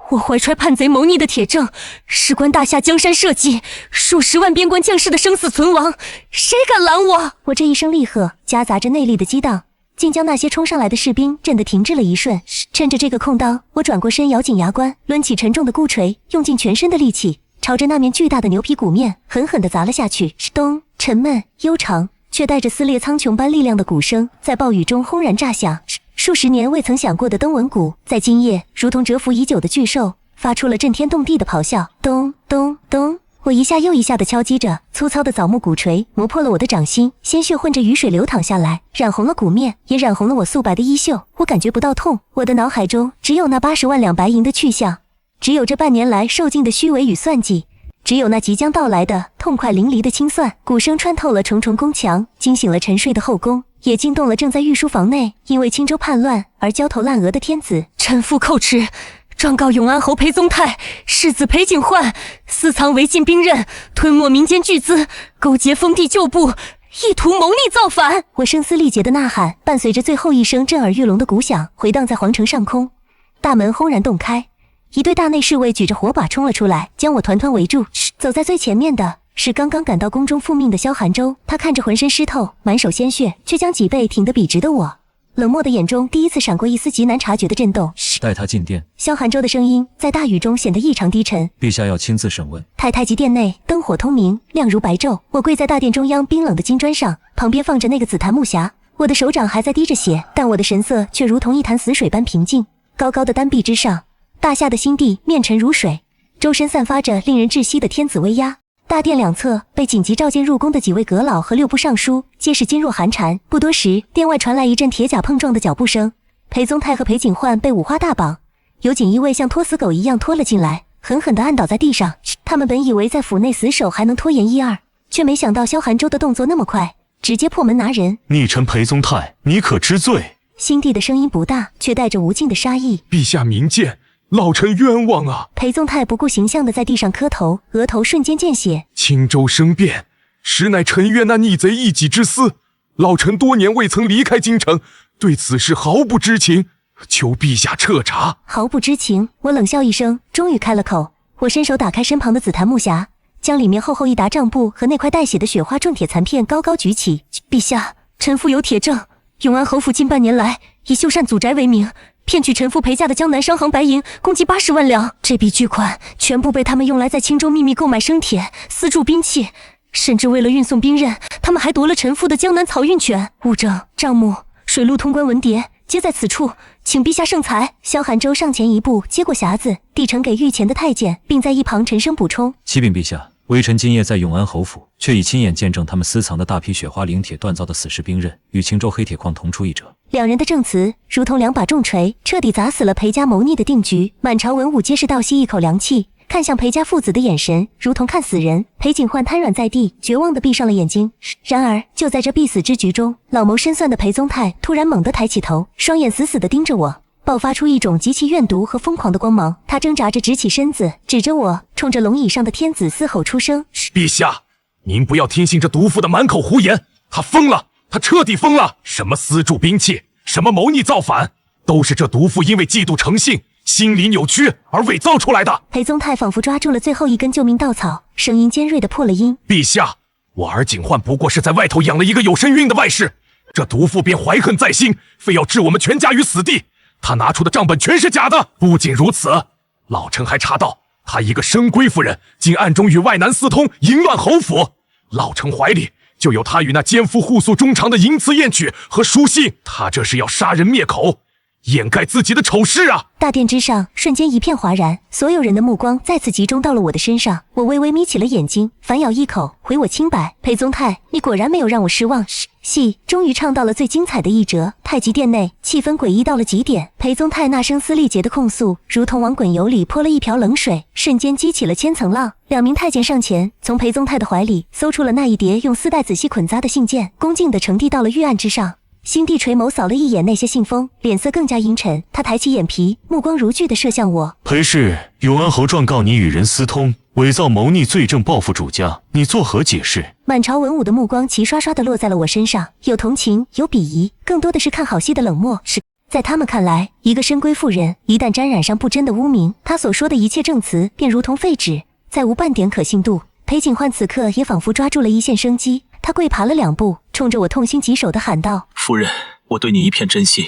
我怀揣叛贼谋逆的铁证，事关大夏江山社稷，数十万边关将士的生死存亡，谁敢拦我？我这一声厉喝，夹杂着内力的激荡，竟将那些冲上来的士兵震得停滞了一瞬。趁着这个空当，我转过身，咬紧牙关，抡起沉重的箍锤，用尽全身的力气，朝着那面巨大的牛皮鼓面狠狠地砸了下去。咚！沉闷悠长，却带着撕裂苍穹般力量的鼓声，在暴雨中轰然炸响。数十年未曾响过的登闻谷，在今夜如同蛰伏已久的巨兽，发出了震天动地的咆哮。咚咚咚！我一下又一下地敲击着，粗糙的枣木鼓锤磨破了我的掌心，鲜血混着雨水流淌下来，染红了鼓面，也染红了我素白的衣袖。我感觉不到痛，我的脑海中只有那80万两白银的去向，只有这半年来受尽的虚伪与算计，只有那即将到来的痛快淋漓的清算。鼓声穿透了重重宫墙，惊醒了沉睡的后宫，也惊动了正在御书房内因为青州叛乱而焦头烂额的天子。臣妇叩齿，状告永安侯裴宗泰，世子裴景焕私藏违禁兵刃，吞没民间巨资，勾结封地旧部，意图谋逆造反。我声嘶力竭的呐喊，伴随着最后一声震耳欲聋的鼓响，回荡在皇城上空。大门轰然洞开，一队大内侍卫举着火把冲了出来，将我团团围住。走在最前面的是刚刚赶到宫中复命的萧寒舟，他看着浑身湿透、满手鲜血，却将脊背挺得笔直的我，冷漠的眼中第一次闪过一丝极难察觉的震动。带他进殿。萧寒舟的声音在大雨中显得异常低沉。陛下要亲自审问。太极殿内灯火通明，亮如白昼。我跪在大殿中央冰冷的金砖上，旁边放着那个紫檀木匣，我的手掌还在滴着血，但我的神色却如同一潭死水般平静。高高的丹壁之上，大夏的新地面沉如水，周身散发着令人窒息的天子威压。大殿两侧被紧急召见入宫的几位阁老和6部尚书皆是噤若寒蝉。不多时，殿外传来一阵铁甲碰撞的脚步声，裴宗泰和裴景焕被五花大绑，有锦衣卫像拖死狗一样拖了进来，狠狠地按倒在地上。他们本以为在府内死守还能拖延1、2，却没想到萧寒舟的动作那么快，直接破门拿人。逆臣裴宗泰，你可知罪？新帝的声音不大，却带着无尽的杀意。陛下明鉴，老臣冤枉啊！裴宗泰不顾形象地在地上磕头，额头瞬间见血。青州生变，实乃臣冤那逆贼一己之私。老臣多年未曾离开京城，对此事毫不知情，求陛下彻查。毫不知情？我冷笑一声，终于开了口。我伸手打开身旁的紫檀木匣，将里面厚厚一沓账簿和那块带血的雪花重铁残片高高举起。陛下，臣妇有铁证，永安侯府近半年来以修缮祖宅为名，骗取臣妇陪嫁的江南商行白银共计80万两，这笔巨款全部被他们用来在青州秘密购买生铁、私铸兵器，甚至为了运送兵刃，他们还夺了臣妇的江南漕运权。物证、账目、水陆通关文牒皆在此处，请陛下圣裁。萧寒舟上前一步，接过匣子，递呈给御前的太监，并在一旁沉声补充：启禀陛下，微臣今夜在永安侯府，却已亲眼见证他们私藏的大批雪花灵铁锻造的死尸兵刃，与青州黑铁矿同出一辙。两人的证词如同2把重锤，彻底砸死了裴家谋逆的定局。满朝文武皆是倒吸一口凉气，看向裴家父子的眼神如同看死人。裴景焕瘫软在地，绝望地闭上了眼睛。然而就在这必死之局中，老谋深算的裴宗泰突然猛地抬起头，双眼死死地盯着我，爆发出一种极其怨毒和疯狂的光芒。他挣扎着直起身子，指着我，冲着龙椅上的天子嘶吼出声：陛下，您不要听信这毒妇的满口胡言，他疯了，他彻底疯了！什么私铸兵器，什么谋逆造反，都是这毒妇因为嫉妒成性，心理扭曲而伪造出来的。裴宗泰仿佛抓住了最后一根救命稻草，声音尖锐地破了音：陛下，我儿景焕不过是在外头养了一个有身孕的外室，这毒妇便怀恨在心，非要置我们全家于死地。他拿出的账本全是假的。不仅如此，老臣还查到他一个深闺夫人竟暗中与外男私通，淫乱侯府。老臣怀里就有他与那奸夫互诉衷肠的淫词艳曲和书信。他这是要杀人灭口，掩盖自己的丑事啊！大殿之上瞬间一片哗然，所有人的目光再次集中到了我的身上。我微微眯起了眼睛，反咬一口，回我清白。裴宗泰，你果然没有让我失望。戏终于唱到了最精彩的一折，太极殿内气氛诡异到了极点。裴宗泰那声嘶力竭的控诉，如同往滚油里泼了一瓢冷水，瞬间激起了千层浪。2名太监上前，从裴宗泰的怀里搜出了那一叠用丝带仔细捆扎的信件，恭敬地呈递到了御案之上。辛帝垂眸扫了一眼那些信封，脸色更加阴沉。他抬起眼皮，目光如炬地射向我。裴氏，永安侯状告你与人私通，伪造谋逆罪证报复主家，你作何解释？满朝文武的目光齐刷刷地落在了我身上，有同情，有鄙夷，更多的是看好戏的冷漠。在他们看来，一个深闺妇人一旦沾染上不真的污名，她所说的一切证词便如同废纸，再无半点可信度。裴景焕此刻也仿佛抓住了一线生机，他跪爬了2步，冲着我痛心疾首地喊道：夫人，我对你一片真心，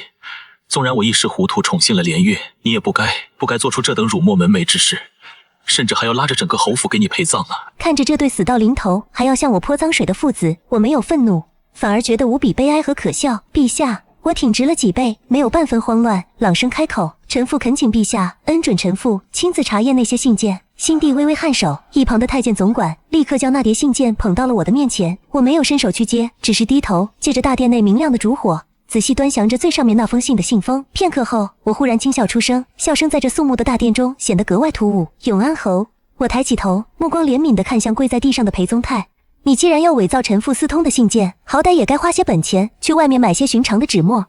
纵然我一时糊涂宠幸了连月，你也不该做出这等辱没门楣之事，甚至还要拉着整个侯府给你陪葬啊！看着这对死到临头还要向我泼脏水的父子，我没有愤怒，反而觉得无比悲哀和可笑。陛下，我挺直了脊背，没有半分慌乱，朗声开口：臣妇恳请陛下恩准臣妇亲自查验那些信件。辛帝微微颔首，一旁的太监总管立刻将那叠信件捧到了我的面前。我没有伸手去接，只是低头借着大殿内明亮的烛火，仔细端详着最上面那封信的信封。片刻后，我忽然轻笑出声，笑声在这肃穆的大殿中显得格外突兀。永安侯，我抬起头，目光怜悯地看向跪在地上的裴宗泰。你既然要伪造臣妇私通的信件，好歹也该花些本钱去外面买些寻常的纸墨，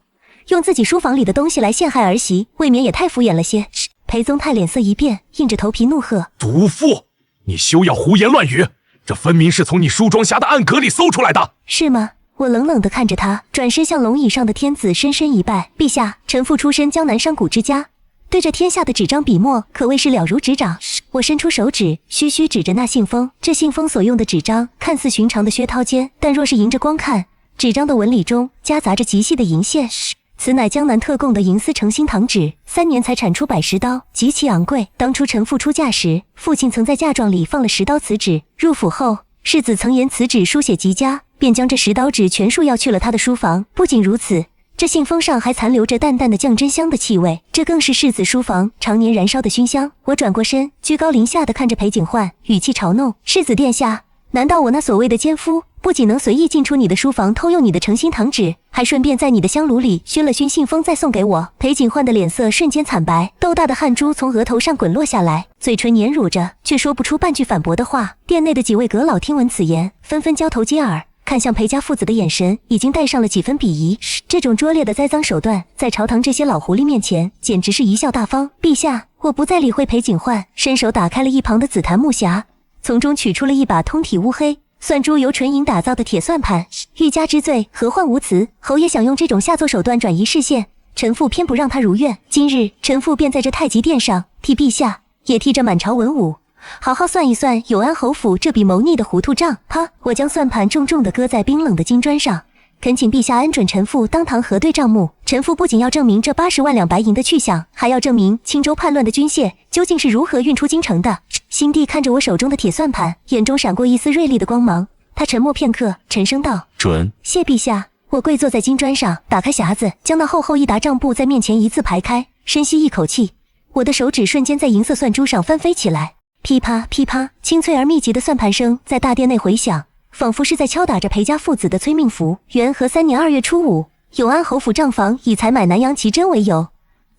用自己书房里的东西来陷害儿媳，未免也太敷衍了些。裴宗泰脸色一变，硬着头皮怒喝：毒妇，你休要胡言乱语，这分明是从你梳妆匣的暗格里搜出来的。是吗？我冷冷地看着他，转身向龙椅上的天子深深一拜。陛下，臣妇出身江南商贾之家，对这天下的纸张笔墨可谓是了如指掌。我伸出手指，虚虚指着那信封。这信封所用的纸张看似寻常的薛涛尖，但若是迎着光看，纸张的纹理中夹杂着极细的银线。此乃江南特供的银丝诚心堂纸，3年才产出110刀，极其昂贵。当初臣妇出嫁时，父亲曾在嫁妆里放了10刀此纸。入府后，世子曾言此纸书写极佳，便将这10刀纸全数要去了他的书房。不仅如此，这信封上还残留着淡淡的降真香的气味，这更是世子书房常年燃烧的熏香。我转过身，居高临下地看着裴景焕，语气嘲弄：世子殿下，难道我那所谓的奸夫不仅能随意进出你的书房偷用你的诚心堂纸，还顺便在你的香炉里熏了熏信封再送给我？裴景焕的脸色瞬间惨白，豆大的汗珠从额头上滚落下来，嘴唇黏乳着，却说不出半句反驳的话。殿内的几位阁老听闻此言，纷纷交头接耳，看向裴家父子的眼神已经带上了几分鄙夷。这种拙劣的栽赃手段，在朝堂这些老狐狸面前，简直是贻笑大方。陛下，我不再理会裴景焕，伸手打开了一旁的紫檀木匣，从中取出了一把通体乌黑、算珠由纯银打造的铁算盘。欲加之罪，何患无辞？侯爷想用这种下作手段转移视线，臣妇偏不让他如愿。今日臣妇便在这太极殿上，替陛下，也替这满朝文武，好好算一算永安侯府这笔谋逆的糊涂账。哈！我将算盘重重地搁在冰冷的金砖上，恳请陛下恩准臣妇当堂核对账目。臣妇不仅要证明这80万两白银的去向，还要证明青州叛乱的军械究竟是如何运出京城的。辛帝看着我手中的铁算盘，眼中闪过一丝锐利的光芒。他沉默片刻，沉声道：准。谢陛下。我跪坐在金砖上，打开匣子，将那厚厚一沓账簿在面前一字排开，深吸一口气，我的手指瞬间在银色算珠上翻飞起来，噼啪噼啪，清脆而密集的算盘声在大殿内回响，仿佛是在敲打着裴家父子的催命符。元和3年2月初5，永安侯府账房以采买南阳奇珍为由，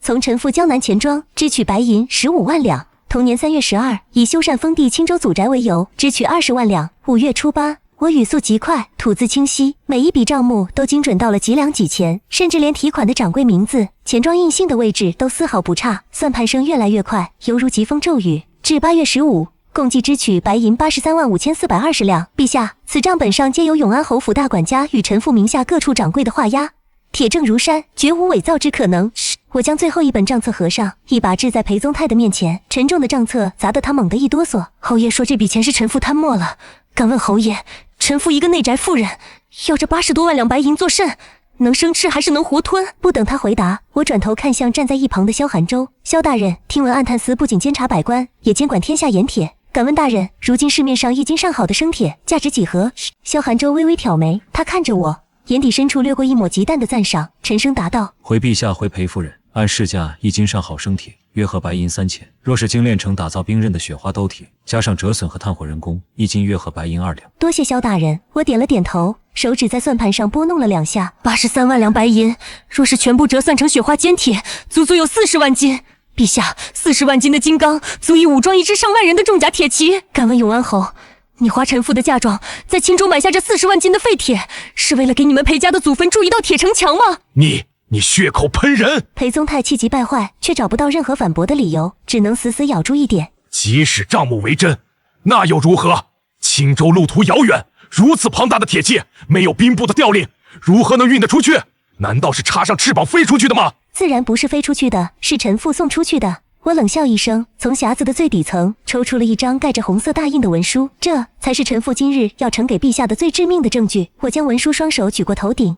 从臣妇江南钱庄支取白银15万两。同年3月12，以修缮封地青州祖宅为由，支取20万两。5月初8，我语速极快，吐字清晰，每一笔账目都精准到了几两几钱，甚至连提款的掌柜名字、钱庄印信的位置都丝毫不差。算盘声越来越快，犹如疾风骤雨。至8月15，共计支取白银83万5420两。陛下，此账本上皆有永安侯府大管家与臣妇名下各处掌柜的画押，铁证如山，绝无伪造之可能。我将最后一本账册合上，一把掷在裴宗泰的面前，沉重的账册砸得他猛地一哆嗦。侯爷说这笔钱是臣妇贪墨了，敢问侯爷，臣妇一个内宅妇人，要这80多万两白银作甚？能生吃还是能活吞？不等他回答，我转头看向站在一旁的萧寒州。萧大人，听闻暗探司不仅监察百官，也监管天下盐铁。敢问大人，如今市面上一斤上好的生铁价值几何？萧寒州微微挑眉，他看着我，眼底深处掠过一抹极淡的赞赏，沉声答道：回陛下，回裴夫人，按市价一斤上好生铁约合白银3000，若是精炼成打造兵刃的雪花斗铁，加上折损和炭火人工，一斤约合白银2两。多谢萧大人，我点了点头，手指在算盘上拨弄了2下，83万两白银，若是全部折算成雪花坚铁，足足有40万斤。陛下，40万斤的金刚足以武装一支上万人的重甲铁骑。敢问永安侯，你花臣父的嫁妆，在青州买下这40万斤的废铁，是为了给你们裴家的祖坟筑一道铁城墙吗？你血口喷人！裴宗泰气急败坏，却找不到任何反驳的理由，只能死死咬住一点。即使账目为真，那又如何？青州路途遥远，如此庞大的铁器，没有兵部的调令，如何能运得出去？难道是插上翅膀飞出去的吗？自然不是飞出去的，是臣父送出去的。我冷笑一声，从匣子的最底层抽出了一张盖着红色大印的文书，这才是臣父今日要呈给陛下的最致命的证据。我将文书双手举过头顶，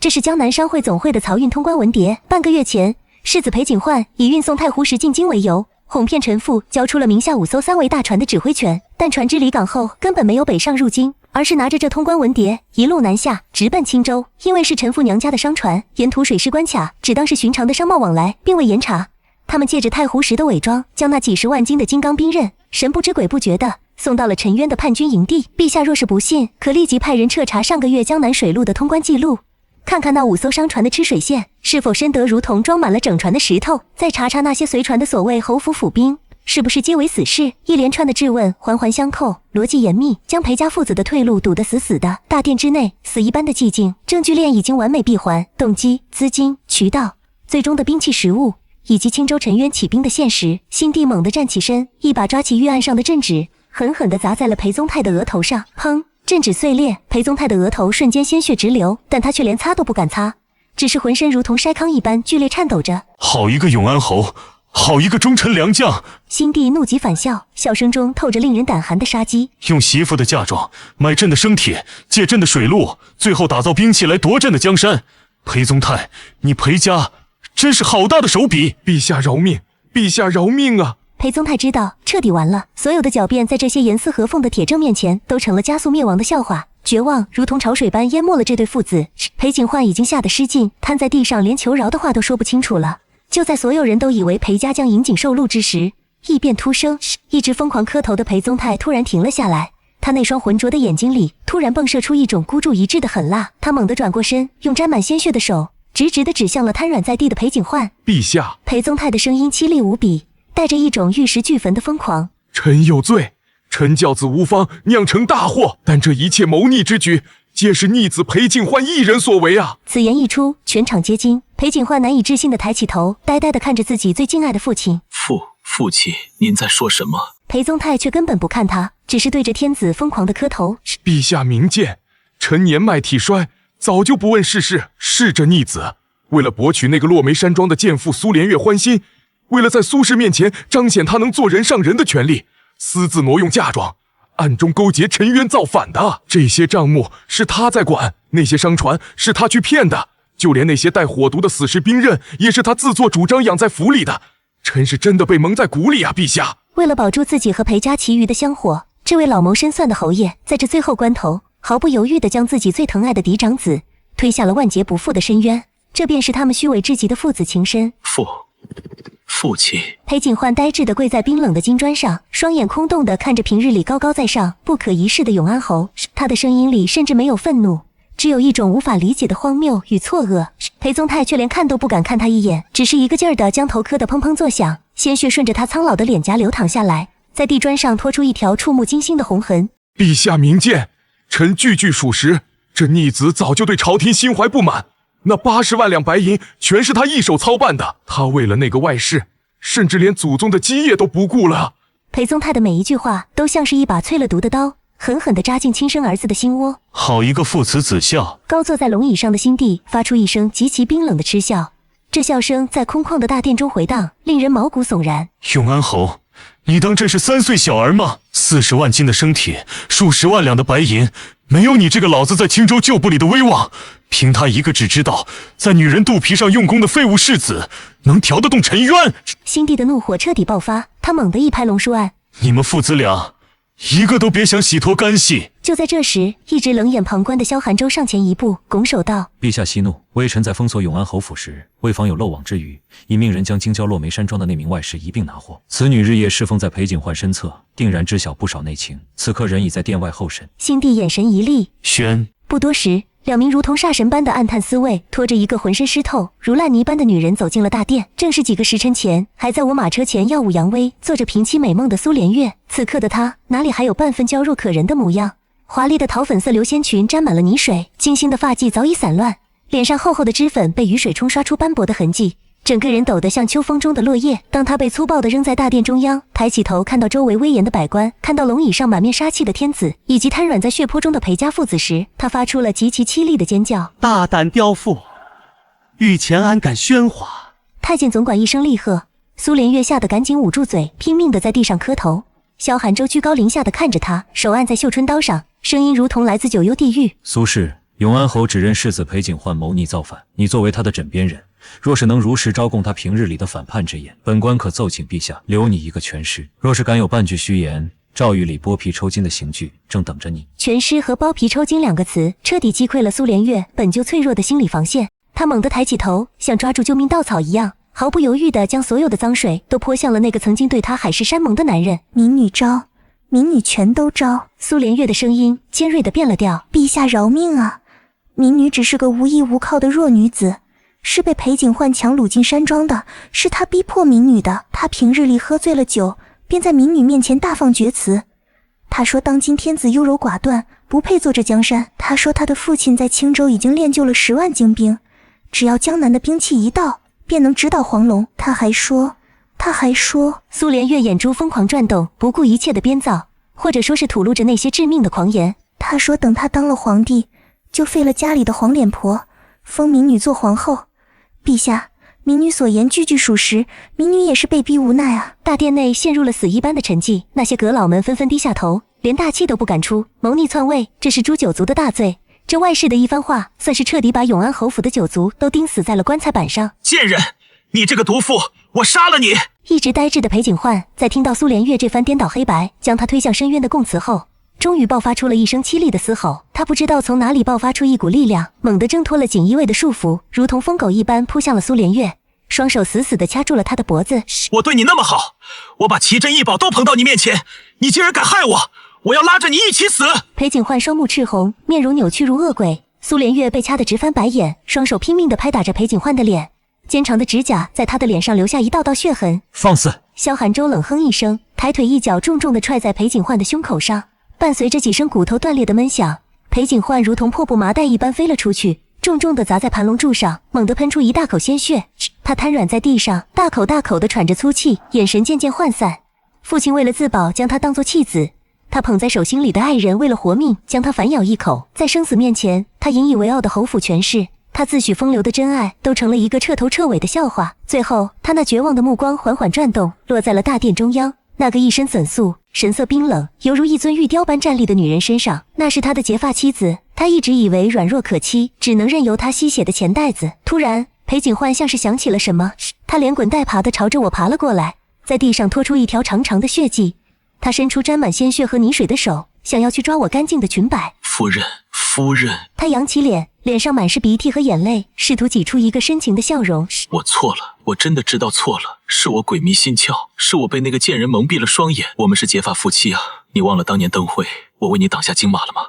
这是江南商会总会的漕运通关文牒。半个月前，世子裴景焕以运送太湖石进京为由，哄骗臣父交出了名下5艘3桅大船的指挥权，但船只离港后根本没有北上入京，而是拿着这通关文牒一路南下，直奔青州。因为是臣父娘家的商船，沿途水师关卡，只当是寻常的商贸往来，并未严查。他们借着太湖石的伪装，将那几10万斤的金刚兵刃神不知鬼不觉地送到了陈渊的叛军营地。陛下若是不信，可立即派人彻查上个月江南水路的通关记录，看看那5艘商船的吃水线是否深得如同装满了整船的石头，再查查那些随船的所谓侯府府兵是不是皆为死士。一连串的质问环环相扣，逻辑严密，将裴家父子的退路堵得死死的。大殿之内死一般的寂静，证据链已经完美闭环，动机、资金、渠道，最终的兵器实物，以及青州陈渊起兵的现实。辛帝猛地站起身，一把抓起玉案上的镇纸，狠狠地砸在了裴宗泰的额头上。砰！镇纸碎裂，裴宗泰的额头瞬间鲜血直流，但他却连擦都不敢擦，只是浑身如同筛糠一般剧烈颤抖着。好一个永安侯，好一个忠臣良将！辛帝怒极反笑，笑声中透着令人胆寒的杀机。用媳妇的嫁妆买朕的生铁，借朕的水路，最后打造兵器来夺朕的江山。裴宗泰，你裴家真是好大的手笔！陛下饶命！陛下饶命啊！裴宗泰知道彻底完了，所有的狡辩在这些严丝合缝的铁证面前都成了加速灭亡的笑话。绝望如同潮水般淹没了这对父子。裴景焕已经吓得失禁，瘫在地上，连求饶的话都说不清楚了。就在所有人都以为裴家将引颈受戮之时，异变突生，一直疯狂磕头的裴宗泰突然停了下来，他那双浑浊的眼睛里突然迸射出一种孤注一掷的狠辣。他猛地转过身，用沾满鲜血的手直直地指向了瘫软在地的裴景焕。陛下！裴宗泰的声音凄厉无比，带着一种玉石俱焚的疯狂。臣有罪，臣教子无方，酿成大祸，但这一切谋逆之举，皆是逆子裴景焕一人所为啊！此言一出，全场皆惊。裴景焕难以置信地抬起头，呆呆地看着自己最敬爱的父亲。父亲，您在说什么？裴宗泰却根本不看他，只是对着天子疯狂地磕头。陛下明鉴，臣年迈体衰，早就不问世事，是这逆子为了博取那个落梅山庄的贱妇苏连月欢心，为了在苏氏面前彰显他能做人上人的权利，私自挪用嫁妆，暗中勾结陈渊造反的。这些账目是他在管，那些商船是他去骗的，就连那些带火毒的死士兵刃也是他自作主张养在府里的。臣是真的被蒙在鼓里啊，陛下！为了保住自己和裴家其余的香火，这位老谋深算的侯爷在这最后关头毫不犹豫地将自己最疼爱的嫡长子推下了万劫不复的深渊。这便是他们虚伪至极的父子情深。父亲。裴景焕呆滞地跪在冰冷的金砖上，双眼空洞地看着平日里高高在上、不可一世的永安侯。他的声音里甚至没有愤怒，只有一种无法理解的荒谬与错愕。裴宗泰却连看都不敢看他一眼，只是一个劲儿地将头磕得砰砰作响，鲜血顺着他苍老的脸颊流淌下来，在地砖上拖出一条触目惊心的红痕。陛下明鉴，臣句句属实，这逆子早就对朝廷心怀不满，那80万两白银全是他一手操办的，他为了那个外室，甚至连祖宗的基业都不顾了。裴宗泰的每一句话都像是一把淬了毒的刀，狠狠地扎进亲生儿子的心窝。好一个父慈子孝！高坐在龙椅上的辛帝发出一声极其冰冷的嗤笑，这笑声在空旷的大殿中回荡，令人毛骨悚然。永安侯，你当这是3岁小儿吗？40万斤的生铁，数十万两的白银，没有你这个老子在青州旧部里的威望，凭他一个只知道在女人肚皮上用功的废物世子，能调得动陈渊？心地的怒火彻底爆发，他猛地一拍龙书案，你们父子俩，一个都别想洗脱干系！就在这时，一直冷眼旁观的萧寒舟上前一步，拱手道：“陛下息怒，微臣在封锁永安侯府时，为防有漏网之鱼，已命人将京郊落梅山庄的那名外侍一并拿获。此女日夜侍奉在裴景焕身侧，定然知晓不少内情。此刻人已在殿外候审。”心地眼神一厉，宣。不多时，2名如同煞神般的暗探司卫拖着一个浑身湿透如烂泥般的女人走进了大殿，正是几个时辰前还在我马车前耀武扬威做着平妻美梦的苏连月。此刻的她哪里还有半分娇弱可人的模样？华丽的桃粉色流仙裙沾满了泥水，精心的发髻早已散乱，脸上厚厚的脂粉被雨水冲刷出斑驳的痕迹，整个人抖得像秋风中的落叶。当他被粗暴地扔在大殿中央，抬起头看到周围威严的百官，看到龙椅上满面杀气的天子，以及瘫软在血泊中的裴家父子时，他发出了极其凄厉的尖叫：“大胆刁妇，御前安敢喧哗！”太监总管一声厉喝，苏连月吓得赶紧捂住嘴，拼命地在地上磕头。萧寒舟居高临下地看着他，手按在绣春刀上，声音如同来自九幽地狱：“苏氏，永安侯指认世子裴景焕谋逆造反，你作为他的枕边人，若是能如实招供他平日里的反叛之言，本官可奏请陛下留你一个全尸；若是敢有半句虚言，诏狱里剥皮抽筋的刑具正等着你。”全尸和剥皮抽筋2个词彻底击溃了苏连月本就脆弱的心理防线，他猛地抬起头，像抓住救命稻草一样，毫不犹豫地将所有的脏水都泼向了那个曾经对他海誓山盟的男人。民女招，民女全都招。苏连月的声音尖锐地变了调：“陛下饶命啊！民女只是个无依无靠的弱女子，是被裴景焕强掳进山庄的，是他逼迫民女的。他平日里喝醉了酒，便在民女面前大放厥词。他说当今天子优柔寡断，不配坐这江山。他说他的父亲在青州已经练就了10万精兵，只要江南的兵器一到，便能直捣黄龙。他还说……苏连月眼珠疯狂转动，不顾一切的编造，或者说是吐露着那些致命的狂言。他说等他当了皇帝，就废了家里的黄脸婆，封民女做皇后。陛下，民女所言句句属实，民女也是被逼无奈啊。”大殿内陷入了死一般的沉寂，那些阁老们纷纷低下头，连大气都不敢出。谋逆篡位，这是诛九族的大罪。这外室的一番话，算是彻底把永安侯府的9族都钉死在了棺材板上。贱人，你这个毒妇，我杀了你！一直呆滞的裴景焕在听到苏连月这番颠倒黑白，将他推向深渊的供词后，终于爆发出了一声凄厉的嘶吼。他不知道从哪里爆发出一股力量，猛地挣脱了锦衣卫的束缚，如同疯狗一般扑向了苏连月，双手死死地掐住了他的脖子。我对你那么好，我把奇珍异宝都捧到你面前，你竟然敢害我！我要拉着你一起死！裴景焕双目赤红，面容扭曲如恶鬼。苏连月被掐得直翻白眼，双手拼命地拍打着裴景焕的脸，尖长的指甲在他的脸上留下一道道血痕。放肆！萧寒舟冷哼一声，抬腿一脚重重地踹在裴景焕的胸口上，伴随着几声骨头断裂的闷响，裴景焕如同破布麻袋一般飞了出去，重重地砸在盘龙柱上，猛地喷出一大口鲜血。他瘫软在地上，大口大口地喘着粗气，眼神渐渐涣散。父亲为了自保将他当作弃子，他捧在手心里的爱人为了活命将他反咬一口。在生死面前，他引以为傲的侯府权势，他自诩风流的真爱，都成了一个彻头彻尾的笑话。最后，他那绝望的目光缓缓转动，落在了大殿中央那个一身缜素、神色冰冷，犹如一尊玉雕般站立的女人身上。那是他的结发妻子，他一直以为软弱可欺，只能任由他吸血的钱袋子。突然，裴景焕像是想起了什么，他连滚带爬地朝着我爬了过来，在地上拖出一条长长的血迹。他伸出沾满鲜血和泥水的手，想要去抓我干净的裙摆。夫人，夫人。他扬起脸，脸上满是鼻涕和眼泪，试图挤出一个深情的笑容。我错了，我真的知道错了，是我鬼迷心窍，是我被那个贱人蒙蔽了双眼。我们是结发夫妻啊，你忘了当年灯会我为你挡下金马了吗？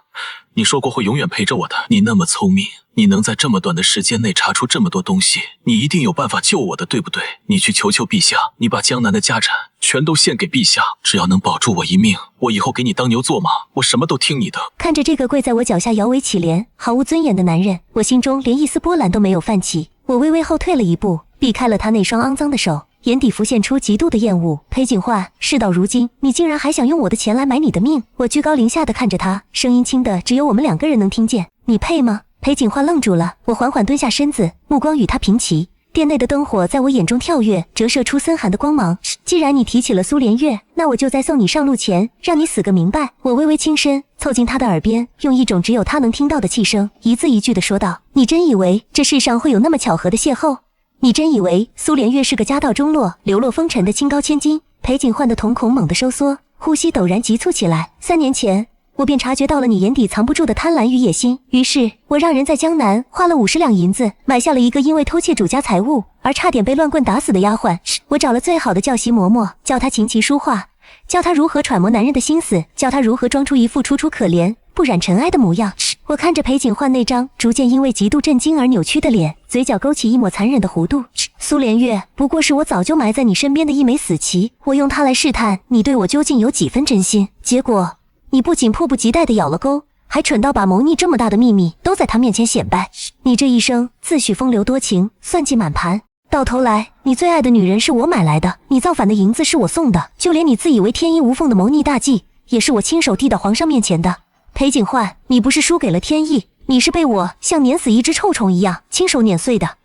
你说过会永远陪着我的。你那么聪明，你能在这么短的时间内查出这么多东西，你一定有办法救我的，对不对？你去求求陛下，你把江南的家产全都献给陛下，只要能保住我一命，我以后给你当牛做马，我什么都听你的。看着这个跪在我脚下摇尾乞怜、毫无尊严的男人，我心中连一丝波澜都没有泛起。我微微后退了一步，避开了他那双肮脏的手，眼底浮现出极度的厌恶。裴景焕，事到如今，你竟然还想用我的钱来买你的命！我居高临下地看着他，声音轻的只有我们2个人能听见。你配吗？裴景焕愣住了，我缓缓蹲下身子，目光与他平齐，殿内的灯火在我眼中跳跃，折射出森寒的光芒。既然你提起了苏连月，那我就在送你上路前，让你死个明白。我微微轻身，凑近他的耳边，用一种只有他能听到的气声，一字一句地说道：你真以为这世上会有那么巧合的邂逅？你真以为苏连月是个家道中落、流落风尘的清高千金？裴景焕的瞳孔猛地收缩，呼吸陡然急促起来。3年前，我便察觉到了你眼底藏不住的贪婪与野心，于是我让人在江南花了50两银子，买下了一个因为偷窃主家财物而差点被乱棍打死的丫鬟。我找了最好的教习嬷嬷，教她琴棋书画，教她如何揣摩男人的心思，教她如何装出一副楚楚可怜、不染尘埃的模样。我看着裴景焕那张逐渐因为极度震惊而扭曲的脸，嘴角勾起一抹残忍的弧度。苏连月不过是我早就埋在你身边的一枚死棋，我用它来试探你对我究竟有几分真心。结果你不仅迫不及待地咬了钩，还蠢到把谋逆这么大的秘密都在他面前显摆。你这一生自诩风流多情，算计满盘，到头来你最爱的女人是我买来的，你造反的银子是我送的，就连你自以为天衣无缝的谋逆大计也是我亲手递到皇上面前的。裴景焕，你不是输给了天意，你是被我像碾死一只臭虫一样亲手碾碎的。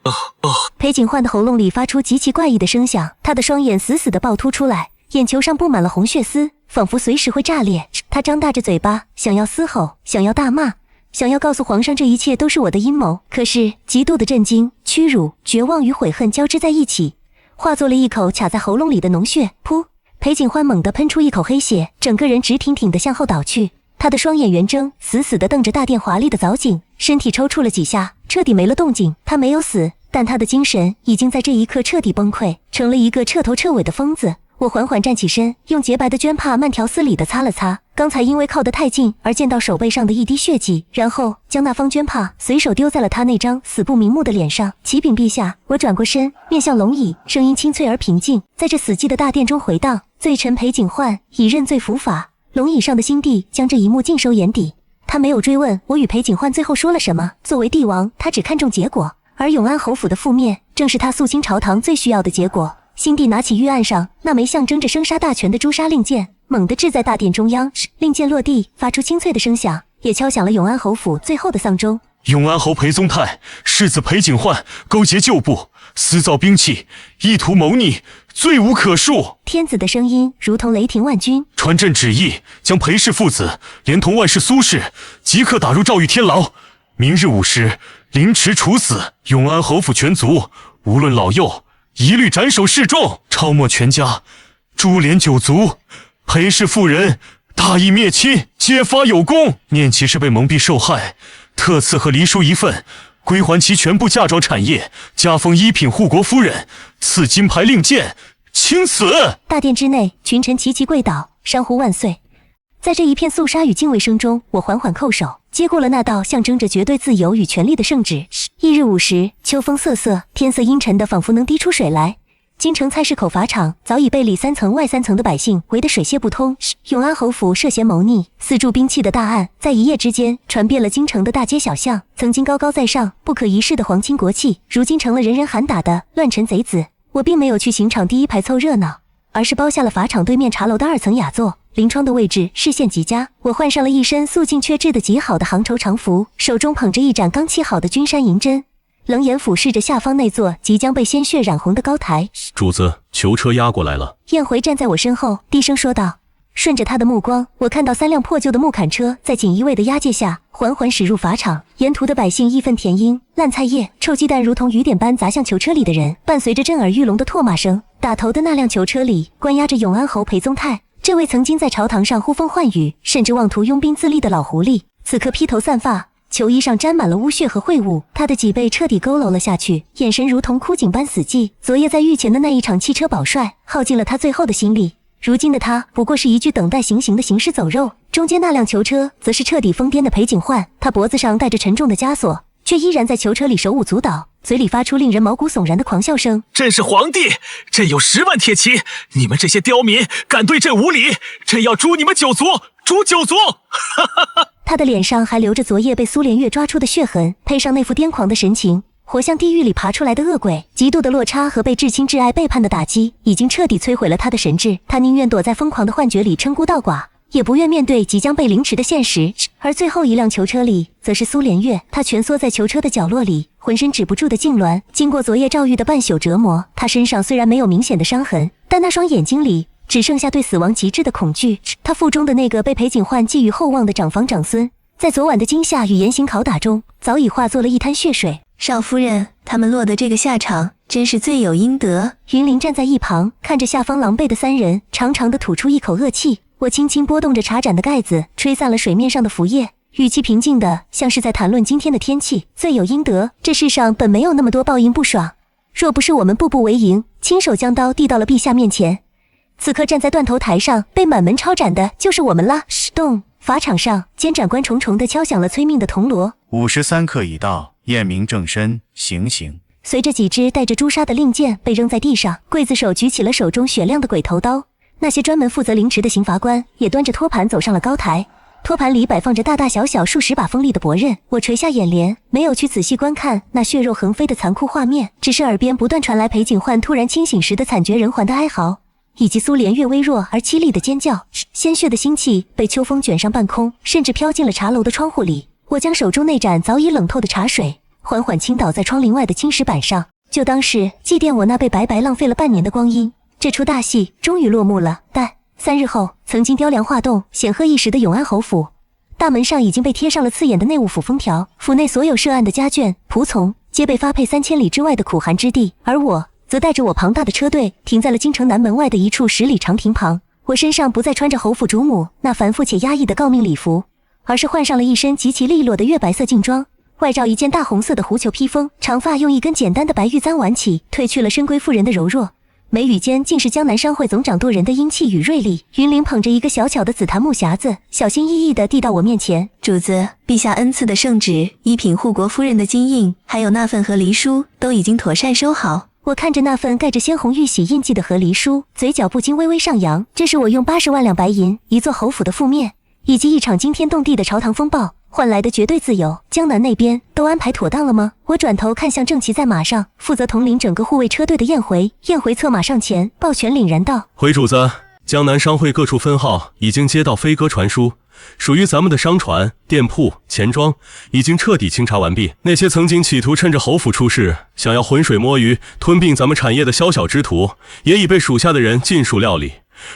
裴景焕的喉咙里发出极其怪异的声响，他的双眼死死地暴突出来，眼球上布满了红血丝，仿佛随时会炸裂。他张大着嘴巴，想要嘶吼，想要大骂，想要告诉皇上这一切都是我的阴谋。可是极度的震惊、屈辱、绝望与悔恨交织在一起，化作了一口卡在喉咙里的脓血。噗！裴景焕猛地喷出一口黑血，整个人直挺挺地向后倒去。他的双眼圆睁，死死地瞪着大殿华丽的藻井，身体抽搐了几下，彻底没了动静。他没有死，但他的精神已经在这一刻彻底崩溃，成了一个彻头彻尾的疯子。我缓缓站起身，用洁白的绢帕慢条斯理地擦了擦刚才因为靠得太近而溅到手背上的一滴血迹，然后将那方绢帕随手丢在了他那张死不瞑目的脸上。启禀陛下，我转过身，面向龙椅，声音清脆而平静，在这死寂的大殿中回荡。罪臣裴景焕已认罪伏法。龙椅上的新帝将这一幕尽收眼底，他没有追问我与裴景焕最后说了什么。作为帝王，他只看重结果，而永安侯府的覆灭正是他肃清朝堂最需要的结果。新帝拿起御案上那枚象征着生杀大权的诛杀令箭，猛地掷在大殿中央，令箭落地，发出清脆的声响，也敲响了永安侯府最后的丧钟。永安侯裴宗泰世子裴景焕勾结旧部，私造兵器，意图谋逆，罪无可恕。天子的声音如同雷霆万钧，传朕旨意，将裴氏父子连同万氏苏氏即刻打入诏狱天牢，明日午时凌迟处死。永安侯府全族无论老幼，一律斩首示众，抄没全家，株连九族。裴氏妇人大义灭亲，揭发有功。念其是被蒙蔽受害，特赐和黎书一份，归还其全部嫁妆产业，加封一品护国夫人，赐金牌令箭，钦此。大殿之内，群臣齐齐跪倒，山呼万岁。在这一片肃杀与敬畏声中，我缓缓叩首，接过了那道象征着绝对自由与权力的圣旨。翌日午时，秋风瑟瑟，天色阴沉的仿佛能滴出水来。京城菜市口法场早已被里3层外3层的百姓围得水泄不通。永安侯府涉嫌谋逆、私铸兵器的大案，在一夜之间传遍了京城的大街小巷。曾经高高在上、不可一世的皇亲国戚，如今成了人人喊打的乱臣贼子。我并没有去刑场第一排凑热闹，而是包下了法场对面茶楼的2层雅座，临窗的位置，视线极佳。我换上了一身素净却制的极好的杭绸长服，手中捧着一盏刚沏好的君山银针，冷眼俯视着下方那座即将被鲜血染红的高台。主子，囚车押过来了。燕回站在我身后，低声说道。顺着他的目光，我看到3辆破旧的木坎车在锦衣卫的押解下缓缓驶入法场，沿途的百姓义愤填膺，烂菜叶、臭鸡蛋如同雨点般砸向囚车里的人，伴随着震耳欲聋的唾骂声。打头的那辆囚车里关押着永安侯裴宗泰，这位曾经在朝堂上呼风唤雨，甚至妄图拥兵自立的老狐狸，此刻披头散发，囚衣上沾满了污血和秽物，他的脊背彻底佝偻了下去，眼神如同枯井般死寂。昨夜在御前的那一场汽车保帅，耗尽了他最后的心力。如今的他不过是一具等待行刑的行尸走肉，中间那辆囚车则是彻底疯癫的裴景焕，他脖子上带着沉重的枷锁，却依然在囚车里手舞足蹈，嘴里发出令人毛骨悚然的狂笑声。朕是皇帝，朕有10万铁骑，你们这些刁民敢对朕无礼，朕要诛你们9族，诛9族！他的脸上还留着昨夜被苏连月抓出的血痕，配上那副癫狂的神情，活像地狱里爬出来的恶鬼。极度的落差和被至亲至爱背叛的打击，已经彻底摧毁了他的神智。他宁愿躲在疯狂的幻觉里称孤道寡，也不愿面对即将被凌迟的现实。而最后一辆囚车里，则是苏连月，她蜷缩在囚车的角落里，浑身止不住的痉挛。经过昨夜赵玉的半宿折磨，她身上虽然没有明显的伤痕，但那双眼睛里只剩下对死亡极致的恐惧。她腹中的那个被裴景焕寄予厚望的长房长孙，在昨晚的惊吓与严刑拷打中，早已化作了一滩血水。少夫人，他们落得这个下场，真是罪有应得。云林站在一旁，看着下方狼狈的三人，长长的吐出一口恶气。我轻轻拨动着茶盏的盖子，吹散了水面上的浮叶，语气平静的像是在谈论今天的天气。罪有应得，这世上本没有那么多报应不爽。若不是我们步步为营，亲手将刀递到了陛下面前，此刻站在断头台上被满门抄斩的就是我们啦！咚！法场上，监斩官重重地敲响了催命的铜锣。53刻已到，验明正身，行刑。随着几支带着朱砂的令箭被扔在地上，刽子手举起了手中雪亮的鬼头刀。那些专门负责凌迟的刑罚官也端着托盘走上了高台，托盘里摆放着大大小小数十把锋利的薄刃。我垂下眼帘，没有去仔细观看那血肉横飞的残酷画面，只是耳边不断传来裴景焕突然清醒时的惨绝人寰的哀嚎，以及苏连月微弱而凄厉的尖叫。鲜血的腥气被秋风卷上半空，甚至飘进了茶楼的窗户里。我将手中那盏早已冷透的茶水缓缓倾倒在窗棂外的青石板上，就当是祭奠我那被白白浪费了半年的光阴。这出大戏终于落幕了。但3日后，曾经雕梁画栋、显赫一时的永安侯府大门上已经被贴上了刺眼的内务府封条，府内所有涉案的家眷、仆从皆被发配3000里之外的苦寒之地，而我则带着我庞大的车队停在了京城南门外的一处10里长亭旁。我身上不再穿着侯府主母那繁复且压抑的诰命礼服，而是换上了一身极其利落的月白色劲装，外罩一件大红色的狐裘披风，长发用一根简单的白玉簪挽起，褪去了深闺妇人的柔弱，眉宇间竟是江南商会总掌舵人的英气与锐利。云林捧着一个小巧的紫檀木匣子，小心翼翼地递到我面前。主子，陛下恩赐的圣旨、一品护国夫人的金印，还有那份和离书，都已经妥善收好。我看着那份盖着鲜红玉玺印记的和离书，嘴角不禁微微上扬。这是我用80万两白银、一座侯府的覆面，以及一场惊天动地的朝堂风暴换来的绝对自由。江南那边都安排妥当了吗？我转头看向正骑在马上，负责统领整个护卫车队的燕回。燕回策马上前，抱拳凛然道：回主子，江南商会各处分号已经接到飞鸽传书，属于咱们的商船、店铺、钱庄已经彻底清查完毕。那些曾经企图趁着侯府出事，想要浑水摸鱼、吞并咱们产业的宵小之徒，也已被属下的人尽数料理，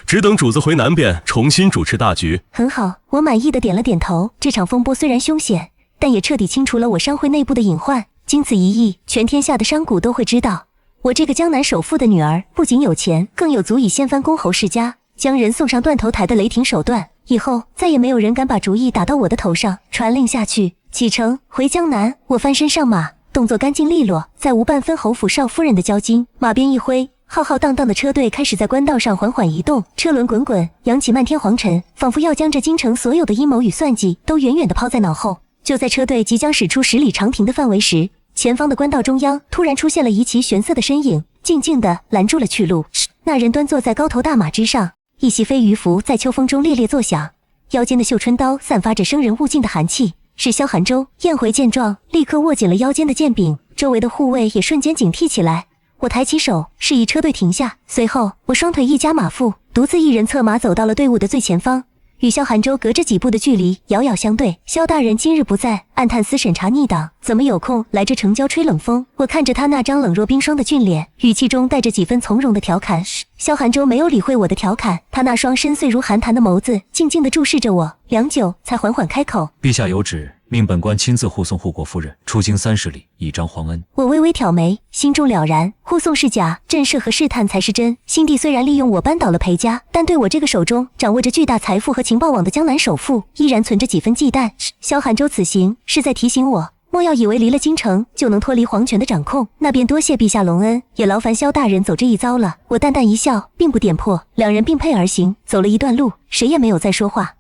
只等主子回南边重新主持大局。很好，我满意的点了点头。这场风波虽然凶险，但也彻底清除了我商会内部的隐患。经此一役，全天下的商贾都会知道，我这个江南首富的女儿不仅有钱，更有足以掀翻公侯世家，将人送上断头台的雷霆手段。以后再也没有人敢把主意打到我的头上。传令下去，启程回江南。我翻身上马，动作干净利落，再无半分侯府少夫人的骄矜。马鞭一挥，浩浩荡荡的车队开始在官道上缓缓移动，车轮滚滚，扬起漫天黄尘，仿佛要将这京城所有的阴谋与算计都远远地抛在脑后。就在车队即将驶出10里长亭的范围时，前方的官道中央突然出现了一骑玄色的身影，静静地拦住了去路。那人端坐在高头大马之上，一袭飞鱼服在秋风中猎猎作响，腰间的绣春刀散发着生人勿近的寒气，是萧寒州。燕回见状，立刻握紧了腰间的剑柄，周围的护卫也瞬间警惕起来。我抬起手，示意车队停下，随后我双腿一夹马腹，独自一人策马走到了队伍的最前方，与萧寒州隔着几步的距离，遥遥相对。萧大人今日不在，暗探司审查逆党，怎么有空来这城郊吹冷风？我看着他那张冷若冰霜的俊脸，语气中带着几分从容的调侃。萧寒州没有理会我的调侃，他那双深邃如寒潭的眸子静静地注视着我，良久才缓缓开口：陛下有旨，命本官亲自护送护国夫人出京30里，以彰皇恩。我微微挑眉，心中了然，护送是假，震慑和试探才是真。新帝虽然利用我扳倒了裴家，但对我这个手中掌握着巨大财富和情报网的江南首富，依然存着几分忌惮。萧寒州此行是在提醒我，莫要以为离了京城就能脱离皇权的掌控，那便多谢陛下隆恩，也劳烦萧大人走这一遭了。我淡淡一笑，并不点破，两人并辔而行，走了一段路，谁也没有再说话。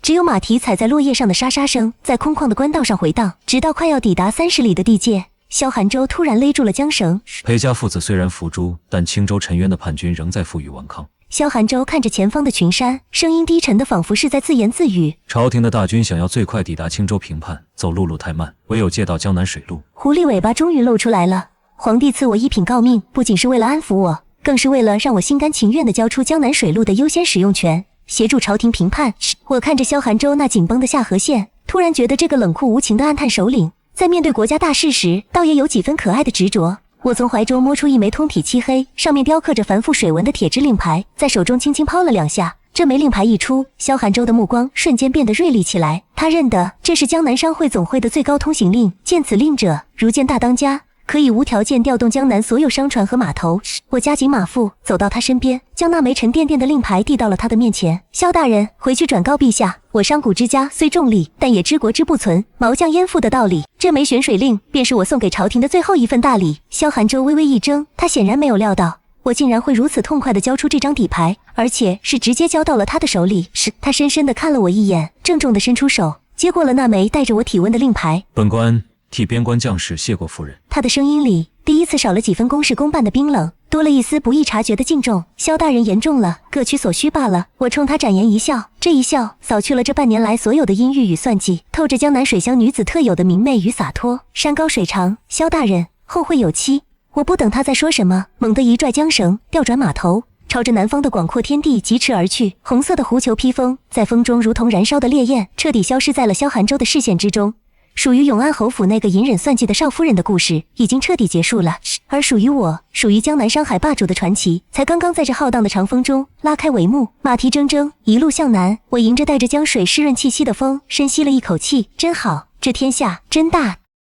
只有马蹄踩在落叶上的沙沙声在空旷的官道上回荡，直到快要抵达30里的地界，萧寒州突然勒住了缰绳。裴家父子虽然伏诛，但青州沉冤的叛军仍在负隅顽抗。萧寒州看着前方的群山，声音低沉的仿佛是在自言自语。朝廷的大军想要最快抵达青州平叛，走陆路太慢，唯有借道江南水路。狐狸尾巴终于露出来了。皇帝赐我一品诰命，不仅是为了安抚我，更是为了让我心甘情愿地交出江南水路的优先使用权。协助朝廷平叛。我看着萧寒州那紧绷的下颌线，突然觉得这个冷酷无情的暗探首领，在面对国家大事时，倒也有几分可爱的执着。我从怀中摸出一枚通体漆黑，上面雕刻着繁复水纹的铁质令牌，在手中轻轻抛了2下。这枚令牌一出，萧寒州的目光瞬间变得锐利起来。他认得这是江南商会总会的最高通行令，见此令者，如见大当家，可以无条件调动江南所有商船和码头。我加紧马腹，走到他身边，将那枚沉甸甸的令牌递到了他的面前。萧大人，回去转告陛下，我商贾之家虽重利，但也知国之不存，毛将焉附的道理。这枚悬水令便是我送给朝廷的最后一份大礼。萧寒州微微一怔，他显然没有料到我竟然会如此痛快地交出这张底牌，而且是直接交到了他的手里。他深深地看了我一眼，郑重地伸出手接过了那枚带着我体温的令牌。本官替边关将士谢过夫人。他的声音里第一次少了几分公事公办的冰冷，多了一丝不易察觉的敬重。萧大人言重了，各取所需罢了。我冲他展颜一笑，这一笑扫去了这半年来所有的阴郁与算计，透着江南水乡女子特有的明媚与洒脱。山高水长，萧大人后会有期。我不等他再说什么，猛地一拽缰绳，调转马头，朝着南方的广阔天地疾驰而去。红色的狐裘披风在风中如同燃烧的烈焰，彻底消失在了萧寒州的视线之中。属于永安侯府那个隐忍算计的少夫人的故事已经彻底结束了，而属于我，属于江南商海霸主的传奇，才刚刚在这浩荡的长风中拉开帷幕。马蹄铮铮，一路向南，我迎着带着江水湿润气息的风，深吸了一口气，真好，这天下真大。